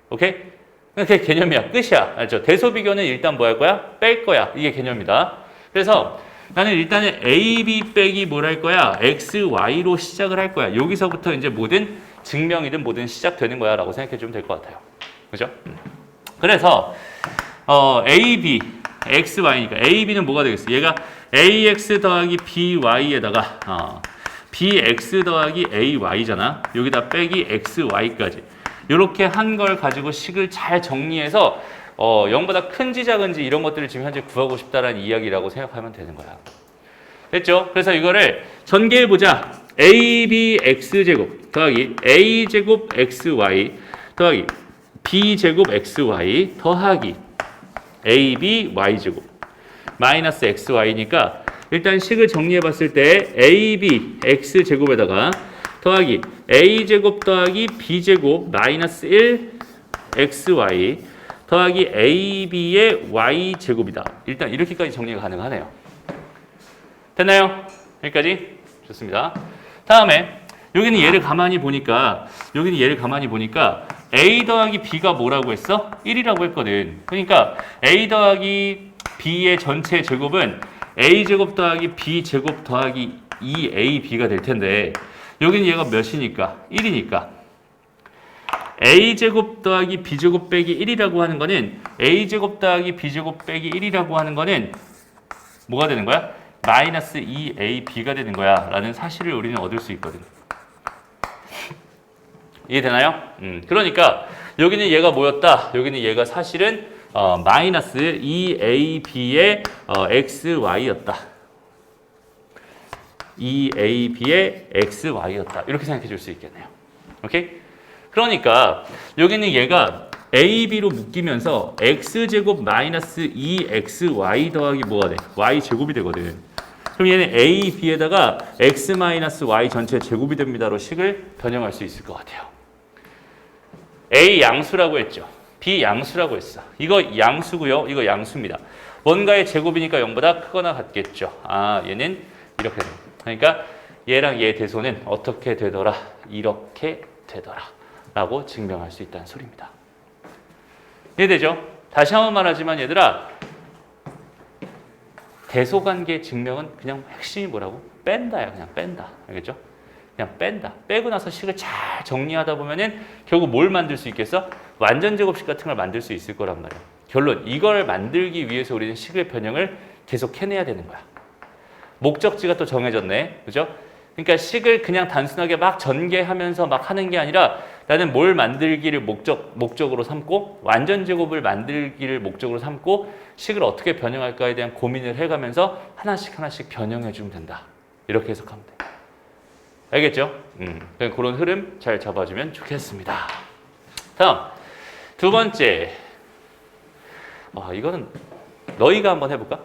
오케이? 그게 개념이야. 끝이야. 알죠? 대소 비교는 일단 뭐 할 거야? 뺄 거야. 이게 개념이다. 그래서 나는 일단은 A, B 빼기 뭘 할 거야? X, Y로 시작을 할 거야. 여기서부터 이제 뭐든 증명이든 뭐든 시작되는 거야 라고 생각해 주면 될 것 같아요. 그죠? 그래서 A, B, X, Y니까 A, B는 뭐가 되겠어? 얘가 AX 더하기 BY에다가 BX 더하기 AY잖아. 여기다 빼기 XY까지. 이렇게 한 걸 가지고 식을 잘 정리해서 0보다 큰지 작은지 이런 것들을 지금 현재 구하고 싶다라는 이야기라고 생각하면 되는 거야. 됐죠? 그래서 이거를 전개해보자. ABX제곱 더하기 A제곱 XY 더하기 B제곱 XY 더하기 ABY제곱 마이너스 XY니까 일단 식을 정리해봤을 때 AB X제곱에다가 더하기 A제곱 더하기 B제곱 마이너스 1 XY 더하기 AB의 Y제곱이다. 일단 이렇게까지 정리가 가능하네요. 됐나요? 여기까지? 좋습니다. 다음에 여기는 얘를 가만히 보니까 A 더하기 B가 뭐라고 했어? 1이라고 했거든. 그러니까 A 더하기 B의 전체 제곱은 A제곱 더하기 B제곱 더하기 2AB가 될 텐데 여기는 얘가 몇이니까? 1이니까 A제곱 더하기 B제곱 빼기 1이라고 하는 거는 A제곱 더하기 B제곱 빼기 1이라고 하는 거는 뭐가 되는 거야? 마이너스 2AB가 되는 거야 라는 사실을 우리는 얻을 수 있거든. 이해되나요? 그러니까 여기는 얘가 뭐였다? 여기는 얘가 사실은 마이너스 2AB의 XY였다. 2AB의 XY였다. 이렇게 생각해 줄 수 있겠네요. 오케이? 그러니까 여기는 얘가 AB로 묶이면서 X제곱 마이너스 2XY 더하기 뭐가 돼? Y제곱이 되거든. 그럼 얘는 AB에다가 X 마이너스 Y 전체 제곱이 됩니다로 식을 변형할 수 있을 것 같아요. A 양수라고 했죠. B 양수라고 했어. 이거 양수고요. 이거 양수입니다. 뭔가의 제곱이니까 0보다 크거나 같겠죠. 얘는 이렇게 됩니다. 그러니까 얘랑 얘 대소는 어떻게 되더라? 이렇게 되더라. 라고 증명할 수 있다는 소리입니다. 이해되죠? 다시 한번 말하지만 얘들아 대소관계 증명은 그냥 핵심이 뭐라고? 뺀다야. 그냥 뺀다. 알겠죠? 그냥 뺀다. 빼고 나서 식을 잘 정리하다 보면은 결국 뭘 만들 수 있겠어? 완전 제곱식 같은 걸 만들 수 있을 거란 말이야. 결론 이걸 만들기 위해서 우리는 식의 변형을 계속 해내야 되는 거야. 목적지가 또 정해졌네. 그죠? 그러니까 식을 그냥 단순하게 막 전개하면서 막 하는 게 아니라 나는 뭘 만들기를 목적으로 삼고 완전 제곱을 만들기를 목적으로 삼고 식을 어떻게 변형할까에 대한 고민을 해가면서 하나씩 변형해 주면 된다. 이렇게 해석하면 돼. 알겠죠? 그런 흐름 잘 잡아주면 좋겠습니다. 다음 두 번째. 이거는 너희가 한번 해볼까?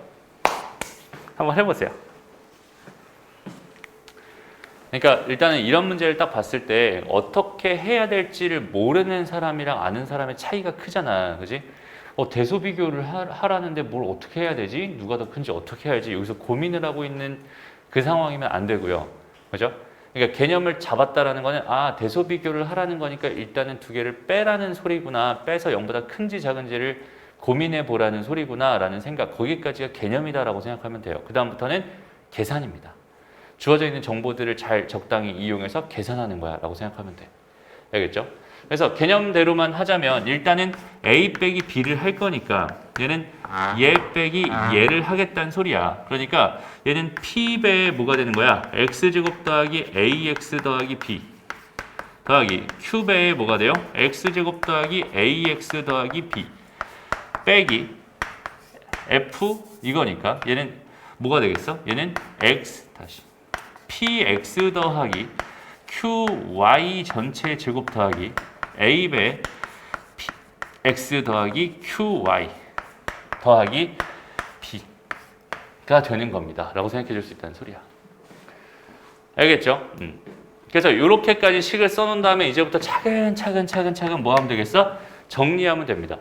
한번 해보세요. 그러니까 일단은 이런 문제를 딱 봤을 때 어떻게 해야 될지를 모르는 사람이랑 아는 사람의 차이가 크잖아. 그지? 대소 비교를 하라는데 뭘 어떻게 해야 되지? 누가 더 큰지 어떻게 해야지? 여기서 고민을 하고 있는 그 상황이면 안 되고요. 그죠? 그러니까 개념을 잡았다라는 거는 대소 비교를 하라는 거니까 일단은 두 개를 빼라는 소리구나. 빼서 0보다 큰지 작은지를 고민해 보라는 소리구나 라는 생각. 거기까지가 개념이다라고 생각하면 돼요. 그 다음부터는 계산입니다. 주어져 있는 정보들을 잘 적당히 이용해서 계산하는 거야 라고 생각하면 돼. 알겠죠? 그래서 개념대로만 하자면 일단은 A 빼기 B를 할 거니까 얘는 얘 빼기 얘를 하겠다는 소리야. 그러니까 얘는 P배에 뭐가 되는 거야? X제곱 더하기 AX 더하기 B 더하기 큐배에 뭐가 돼요? x제곱 더하기 ax 더하기 b 빼기 f 이거니까 얘는 뭐가 되겠어? 얘는 x 다시 px 더하기 qy 전체 제곱 더하기 a배 x 더하기 qy 더하기 b가 되는 겁니다. 라고 생각해 줄 수 있다는 소리야. 알겠죠? 그래서 이렇게까지 식을 써놓은 다음에 이제부터 차근차근 뭐 하면 되겠어? 정리하면 됩니다.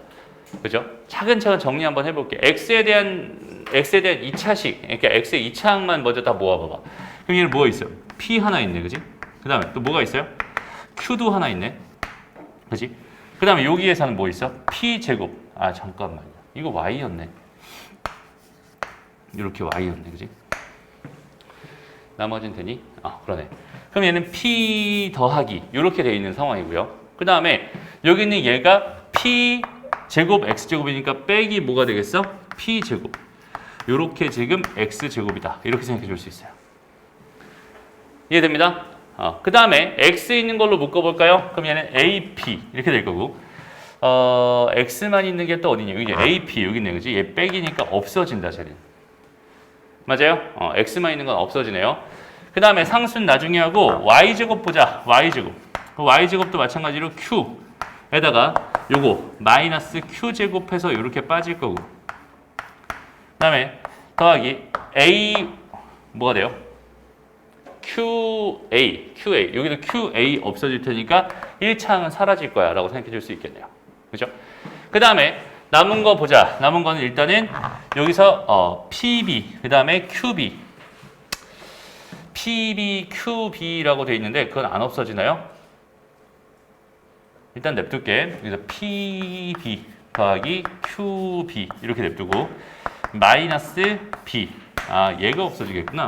그죠? 차근차근 정리 한번 해볼게. x에 대한 2차식, 그러니까 x의 2차항만 먼저 다 모아봐봐. 그럼 얘는 뭐가 있어요? p 하나 있네, 그지? 그 다음에 또 뭐가 있어요? q도 하나 있네, 그지? 그 다음에 여기에서는 뭐 있어? p 제곱. 아 잠깐만요. 이거 y였네. 이렇게 y였네, 그지? 나머지는 되니? 아 그러네. 그럼 얘는 p 더하기 이렇게 돼 있는 상황이고요. 그 다음에 여기는 얘가 p 제곱 x제곱이니까 빼기 뭐가 되겠어? p제곱. 이렇게 지금 x제곱이다. 이렇게 생각해 줄 수 있어요. 이해됩니다? 그 다음에 x 있는 걸로 묶어볼까요? 그럼 얘는 ap 이렇게 될 거고 x만 있는 게 또 어디냐? 여기 ap 여기 있네, 그지? 얘 빼기니까 없어진다, 쟤는. 맞아요? x만 있는 건 없어지네요. 그 다음에 상수는 나중에 하고 y제곱 보자. y제곱. y제곱도 마찬가지로 q에다가 요거 마이너스 q제곱해서 이렇게 빠질 거고 그 다음에 더하기 a 뭐가 돼요? QA 여기도 QA 없어질 테니까 1차항은 사라질 거야 라고 생각해 줄 수 있겠네요. 그죠? 그 다음에 남은 거 보자. 남은 거는 일단은 여기서 PB 그 다음에 QB PB, QB라고 돼 있는데 그건 안 없어지나요? 일단 냅둘게. 그래서 PB 더하기 QB 이렇게 냅두고 마이너스 B 얘가 없어지겠구나.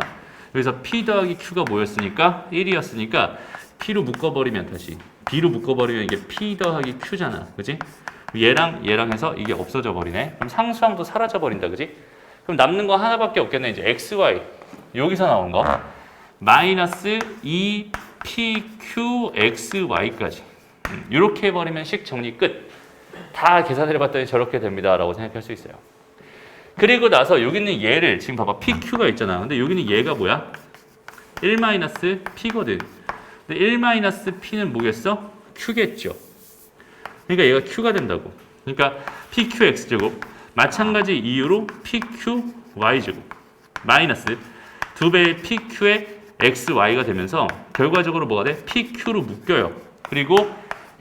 그래서 P 더하기 Q가 뭐였으니까 1이었으니까 P로 묶어버리면 다시 B로 묶어버리면 이게 P 더하기 Q잖아, 그지? 얘랑 해서 이게 없어져 버리네. 그럼 상수항도 사라져 버린다, 그지? 그럼 남는 거 하나밖에 없겠네. 이제 XY 여기서 나온 거 마이너스 2PQXY까지 이렇게 해버리면 식 정리 끝. 다 계산을 해봤더니 저렇게 됩니다 라고 생각할 수 있어요. 그리고 나서 여기 있는 얘를 지금 봐봐 PQ가 있잖아. 근데 여기는 얘가 뭐야? 1-P거든. 근데 1-P는 뭐겠어? Q겠죠. 그러니까 얘가 Q가 된다고. 그러니까 PQX제곱 마찬가지 이유로 PQY제곱 마이너스 2배의 PQ의 XY가 되면서 결과적으로 뭐가 돼? PQ로 묶여요. 그리고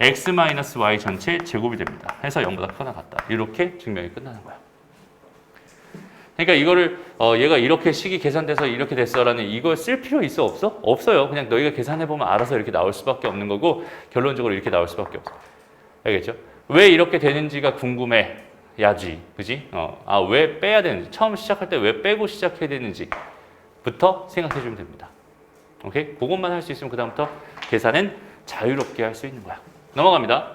X-Y 전체 제곱이 됩니다. 해서 0보다 크거나 같다. 이렇게 증명이 끝나는 거야. 그러니까 이거를 얘가 이렇게 식이 계산돼서 이렇게 됐어라는 이걸 쓸 필요 있어 없어? 없어요. 그냥 너희가 계산해보면 알아서 이렇게 나올 수밖에 없는 거고 결론적으로 이렇게 나올 수밖에 없어. 알겠죠? 왜 이렇게 되는지가 궁금해. 야지. 그지? 왜 빼야 되는지. 처음 시작할 때 왜 빼고 시작해야 되는지부터 생각해주면 됩니다. 오케이? 그것만 할 수 있으면 그 다음부터 계산은 자유롭게 할 수 있는 거야. 넘어갑니다.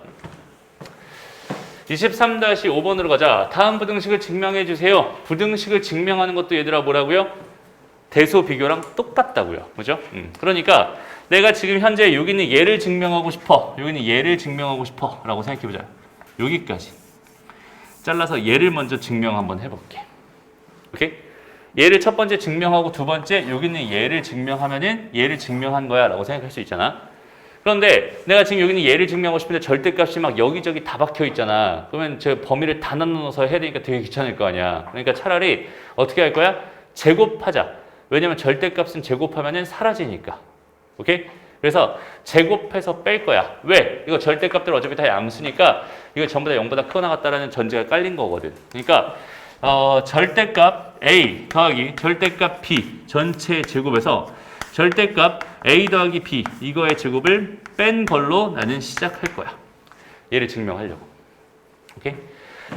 23-5번으로 가자. 다음 부등식을 증명해 주세요. 부등식을 증명하는 것도 얘들아 뭐라고요? 대소 비교랑 똑같다고요. 그죠? 그러니까 내가 지금 현재 여기는 얘를 증명하고 싶어. 여기는 얘를 증명하고 싶어. 라고 생각해 보자. 여기까지. 잘라서 얘를 먼저 증명 한번 해볼게. 오케이? 얘를 첫 번째 증명하고 두 번째 여기는 얘를 증명하면은 얘를 증명한 거야 라고 생각할 수 있잖아. 그런데 내가 지금 여기는 얘를 증명하고 싶은데 절대값이 막 여기저기 다 박혀 있잖아. 그러면 저 범위를 다 나눠서 해야 되니까 되게 귀찮을 거 아니야. 그러니까 차라리 어떻게 할 거야? 제곱하자. 왜냐면 절대값은 제곱하면은 사라지니까. 오케이? 그래서 제곱해서 뺄 거야. 왜? 이거 절대값들 어차피 다 양수니까 이거 전부 다 0보다 크거나 같다라는 전제가 깔린 거거든. 그러니까 절대값 A 더하기 절대값 B 전체 제곱에서 절대값 A 더하기 B 이거의 제곱을 뺀 걸로 나는 시작할 거야. 얘를 증명하려고. 오케이?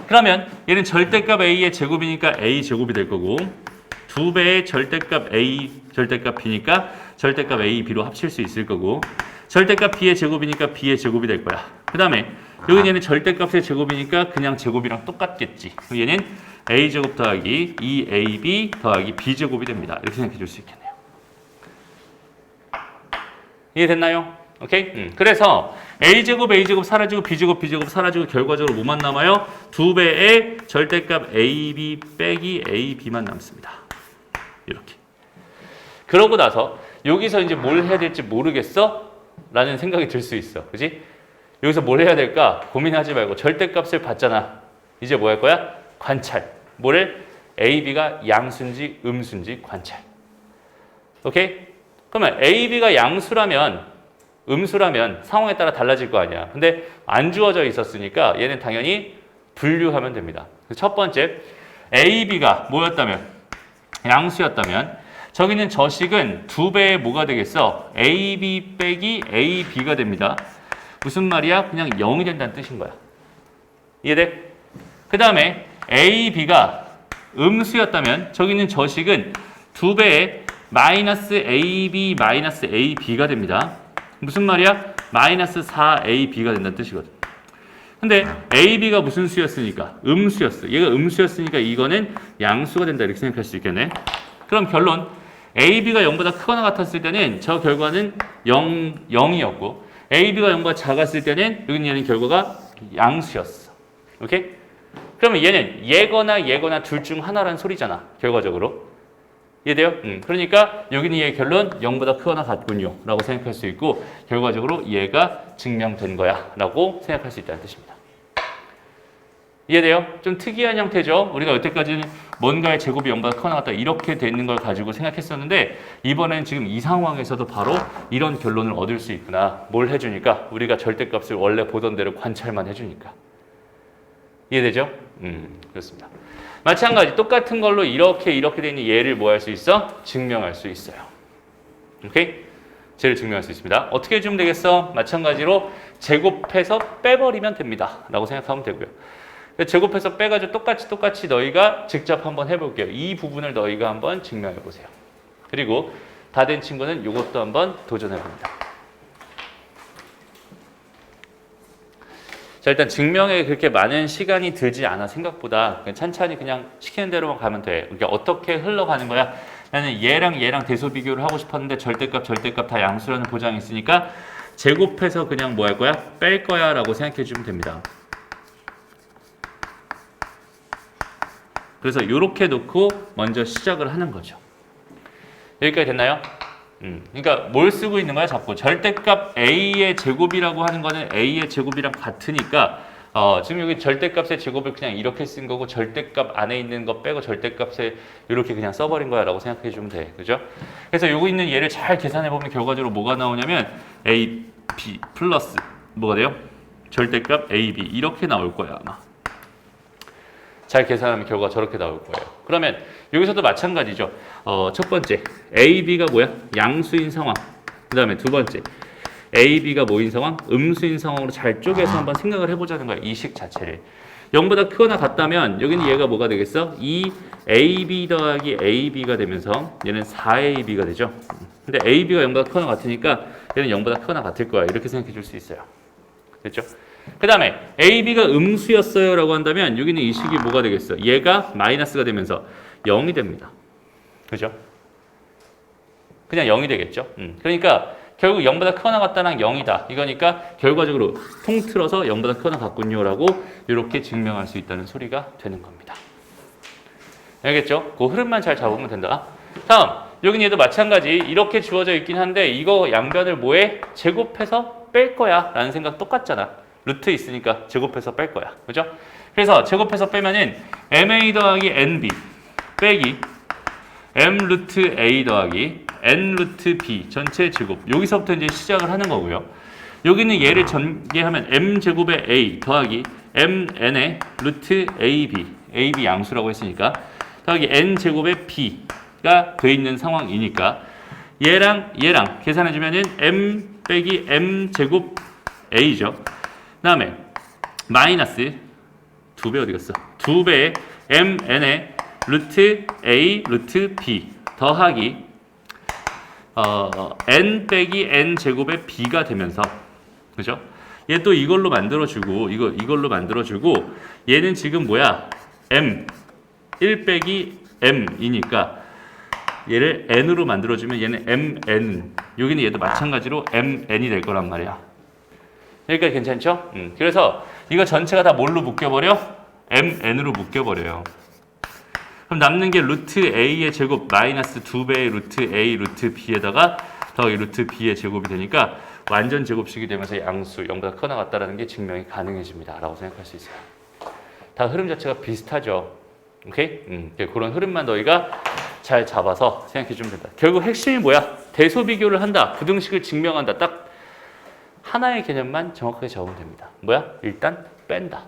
그러면 얘는 절대값 A의 제곱이니까 A 제곱이 될 거고 2배의 절대값 A 절대값 B니까 절대값 A, B로 합칠 수 있을 거고 절대값 B의 제곱이니까 B의 제곱이 될 거야. 그 다음에 여기 얘는 절대값의 제곱이니까 그냥 제곱이랑 똑같겠지. 얘는 A제곱 더하기 2AB 더하기 B제곱이 됩니다. 이렇게 생각해 줄 수 있겠네요. 이해됐나요? 오케이? 그래서 a제곱 사라지고 b제곱 사라지고 결과적으로 뭐만 남아요? 2배의 절대값 ab 빼기 ab만 남습니다. 이렇게. 그러고 나서 여기서 이제 뭘 해야 될지 모르겠어? 라는 생각이 들 수 있어. 그지? 여기서 뭘 해야 될까? 고민하지 말고 절대값을 봤잖아. 이제 뭐 할 거야? 관찰. 뭐를? ab가 양수인지 음수인지 관찰. 오케이? 그러면 ab가 양수라면 음수라면 상황에 따라 달라질 거 아니야. 근데 안 주어져 있었으니까 얘는 당연히 분류하면 됩니다. 첫 번째, ab가 뭐였다면? 양수였다면 저기는 저식은 2배의 뭐가 되겠어? ab 빼기 ab가 됩니다. 무슨 말이야? 그냥 0이 된다는 뜻인 거야. 이해돼? 그 다음에 ab가 음수였다면 저기는 저식은 2배의 마이너스 ab 마이너스 ab가 됩니다. 무슨 말이야? 마이너스 4ab가 된다는 뜻이거든. 근데 ab가 무슨 수였으니까? 음수였어. 얘가 음수였으니까 이거는 양수가 된다 이렇게 생각할 수 있겠네. 그럼 결론 ab가 0보다 크거나 같았을 때는 저 결과는 0이었고 ab가 0보다 작았을 때는 여기는 얘는 결과가 양수였어. 오케이? 그러면 얘는 얘거나 둘 중 하나라는 소리잖아. 결과적으로. 이해돼요? 그러니까 여기는 얘의 결론 0보다 크거나 같군요 라고 생각할 수 있고 결과적으로 얘가 증명된 거야 라고 생각할 수 있다는 뜻입니다. 이해돼요? 좀 특이한 형태죠. 우리가 여태까지는 뭔가의 제곱이 0보다 크거나 같다 이렇게 되는 걸 가지고 생각했었는데 이번엔 지금 이 상황에서도 바로 이런 결론을 얻을 수 있구나. 뭘 해주니까? 우리가 절대값을 원래 보던 대로 관찰만 해주니까. 이해되죠? 그렇습니다. 마찬가지 똑같은 걸로 이렇게 돼 있는 얘를 뭐 할 수 있어? 증명할 수 있어요. 오케이? 쟤를 증명할 수 있습니다. 어떻게 해주면 되겠어? 마찬가지로 제곱해서 빼버리면 됩니다. 라고 생각하면 되고요. 제곱해서 빼가지고 똑같이 너희가 직접 한번 해볼게요. 이 부분을 너희가 한번 증명해보세요. 그리고 다 된 친구는 이것도 한번 도전해봅니다. 자, 일단 증명에 그렇게 많은 시간이 들지 않아. 생각보다 찬찬히 그냥 시키는 대로만 가면 돼. 그러니까 어떻게 흘러가는 거야? 나는 얘랑 대소 비교를 하고 싶었는데 절대값 다 양수라는 보장이 있으니까 제곱해서 그냥 뭐 할 거야? 뺄 거야 라고 생각해 주면 됩니다. 그래서 이렇게 놓고 먼저 시작을 하는 거죠. 여기까지 됐나요? 그러니까 뭘 쓰고 있는 거야? 자꾸 절대값 a의 제곱이라고 하는 거는 a의 제곱이랑 같으니까 지금 여기 절대값의 제곱을 그냥 이렇게 쓴 거고 절대값 안에 있는 거 빼고 절대값에 이렇게 그냥 써버린 거야 라고 생각해 주면 돼. 그죠? 그래서 여기 있는 얘를 잘 계산해 보면 결과적으로 뭐가 나오냐면 a, b 플러스 뭐가 돼요? 절대값 a, b 이렇게 나올 거야 아마. 잘 계산하면 결과가 저렇게 나올 거예요. 그러면 여기서도 마찬가지죠. 첫 번째 AB가 뭐야? 양수인 상황. 그 다음에 두 번째 AB가 뭐인 상황? 음수인 상황으로 잘 쪼개서 한번 생각을 해보자는 거야. 이 식 자체를. 0보다 크거나 같다면 여기는 얘가 뭐가 되겠어? 2AB 더하기 AB가 되면서 얘는 4AB가 되죠. 근데 AB가 0보다 크거나 같으니까 얘는 0보다 크거나 같을 거야. 이렇게 생각해 줄 수 있어요. 됐죠? 그 다음에 AB가 음수였어요 라고 한다면 여기는 이 식이 뭐가 되겠어? 얘가 마이너스가 되면서 0이 됩니다. 그죠? 그냥 0이 되겠죠? 그러니까 결국 0보다 크거나 같다는 0이다. 이거니까 결과적으로 통틀어서 0보다 크거나 같군요 라고 이렇게 증명할 수 있다는 소리가 되는 겁니다. 알겠죠? 그 흐름만 잘 잡으면 된다. 다음, 여긴 얘도 마찬가지 이렇게 주어져 있긴 한데 이거 양변을 뭐해? 제곱해서 뺄 거야 라는 생각 똑같잖아. 루트 있으니까 제곱해서 뺄 거야. 그죠? 그래서 제곱해서 빼면은 ma 더하기 nb 빼기 m 루트 a 더하기 n 루트 b 전체 제곱. 여기서부터 이제 시작을 하는 거고요. 여기는 얘를 전개하면 m 제곱의 a 더하기 mn의 루트 ab 양수라고 했으니까 더하기 n 제곱의 b가 돼 있는 상황이니까 얘랑 계산해주면은 m 빼기 m 제곱 a죠. 그 다음에 마이너스 2배 어디 갔어? 2배의 mn의 루트 a 루트 b 더하기 n 빼기 n 제곱의 b가 되면서 그죠? 얘 또 이걸로 만들어주고 이걸로 만들어주고 얘는 지금 뭐야? m 1 빼기 m이니까 얘를 n으로 만들어주면 얘는 mn, 여기는 얘도 마찬가지로 mn이 될 거란 말이야. 여기까지 괜찮죠? 그래서 이거 전체가 다 뭘로 묶여버려? mn으로 묶여버려요. 그럼 남는 게 루트 a의 제곱 마이너스 2배의 루트 a 루트 b에다가 더하기 루트 b의 제곱이 되니까 완전 제곱식이 되면서 양수 0보다 커 나갔다라는 게 증명이 가능해집니다 라고 생각할 수 있어요. 다 흐름 자체가 비슷하죠. 오케이? 그런 흐름만 너희가 잘 잡아서 생각해 주면 된다. 결국 핵심이 뭐야? 대소 비교를 한다. 부등식을 증명한다. 딱 하나의 개념만 정확하게 잡으면 됩니다. 뭐야? 일단 뺀다.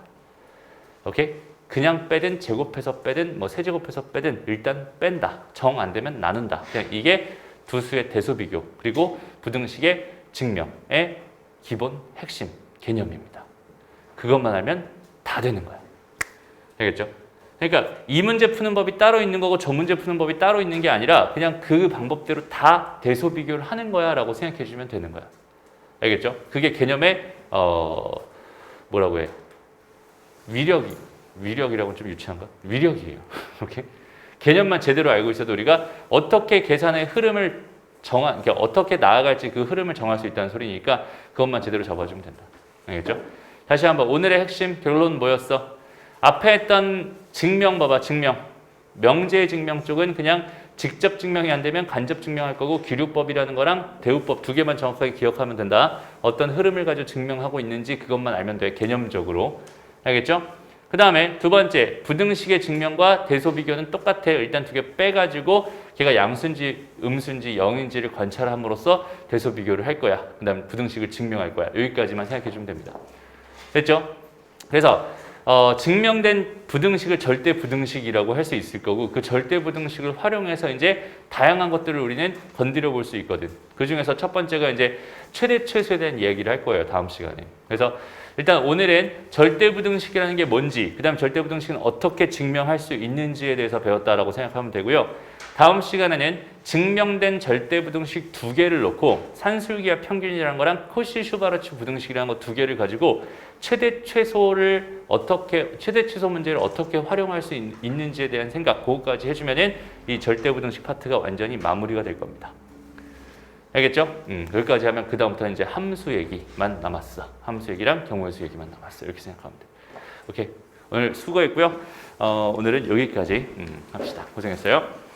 오케이? 그냥 빼든 제곱해서 빼든 뭐 세제곱해서 빼든 일단 뺀다. 정 안 되면 나눈다. 그냥 이게 두 수의 대소 비교 그리고 부등식의 증명의 기본 핵심 개념입니다. 그것만 알면 다 되는 거야. 알겠죠? 그러니까 이 문제 푸는 법이 따로 있는 거고 저 문제 푸는 법이 따로 있는 게 아니라 그냥 그 방법대로 다 대소 비교를 하는 거야 라고 생각해 주면 되는 거야. 알겠죠? 그게 개념의 뭐라고 해? 위력이라고는 좀 유치한가? 위력이에요. 오케이? 개념만 제대로 알고 있어도 우리가 어떻게 계산의 흐름을 그러니까 어떻게 나아갈지 그 흐름을 정할 수 있다는 소리니까 그것만 제대로 잡아주면 된다. 알겠죠? 다시 한번 오늘의 핵심 결론 뭐였어? 앞에 했던 증명 봐봐. 증명. 명제의 증명 쪽은 그냥 직접 증명이 안 되면 간접 증명할 거고 기류법이라는 거랑 대우법 두 개만 정확하게 기억하면 된다. 어떤 흐름을 가지고 증명하고 있는지 그것만 알면 돼. 개념적으로. 알겠죠? 그 다음에 두 번째 부등식의 증명과 대소 비교는 똑같아요. 일단 두 개 빼가지고 걔가 양수인지 음수인지 0인지를 관찰함으로써 대소 비교를 할 거야. 그 다음에 부등식을 증명할 거야. 여기까지만 생각해 주면 됩니다. 됐죠? 그래서 증명된 부등식을 절대 부등식이라고 할 수 있을 거고 그 절대 부등식을 활용해서 이제 다양한 것들을 우리는 건드려 볼 수 있거든. 그 중에서 첫 번째가 이제 최대 최소에 대한 이야기를 할 거예요. 다음 시간에. 그래서 일단 오늘은 절대 부등식이라는 게 뭔지, 그 다음 절대 부등식은 어떻게 증명할 수 있는지에 대해서 배웠다라고 생각하면 되고요. 다음 시간에는 증명된 절대 부등식 두 개를 놓고 산술기와 평균이라는 거랑 코시-슈바르츠 부등식이라는 거 두 개를 가지고 최대 최소 문제를 어떻게 활용할 수 있는지에 대한 생각, 그거까지 해주면은 이 절대 부등식 파트가 완전히 마무리가 될 겁니다. 알겠죠? 여기까지 하면 그 다음부터 이제 함수 얘기만 남았어. 함수 얘기랑 경우의 수 얘기만 남았어. 이렇게 생각하면 돼. 오케이. 오늘 수고했고요. 오늘은 여기까지 합시다. 고생했어요.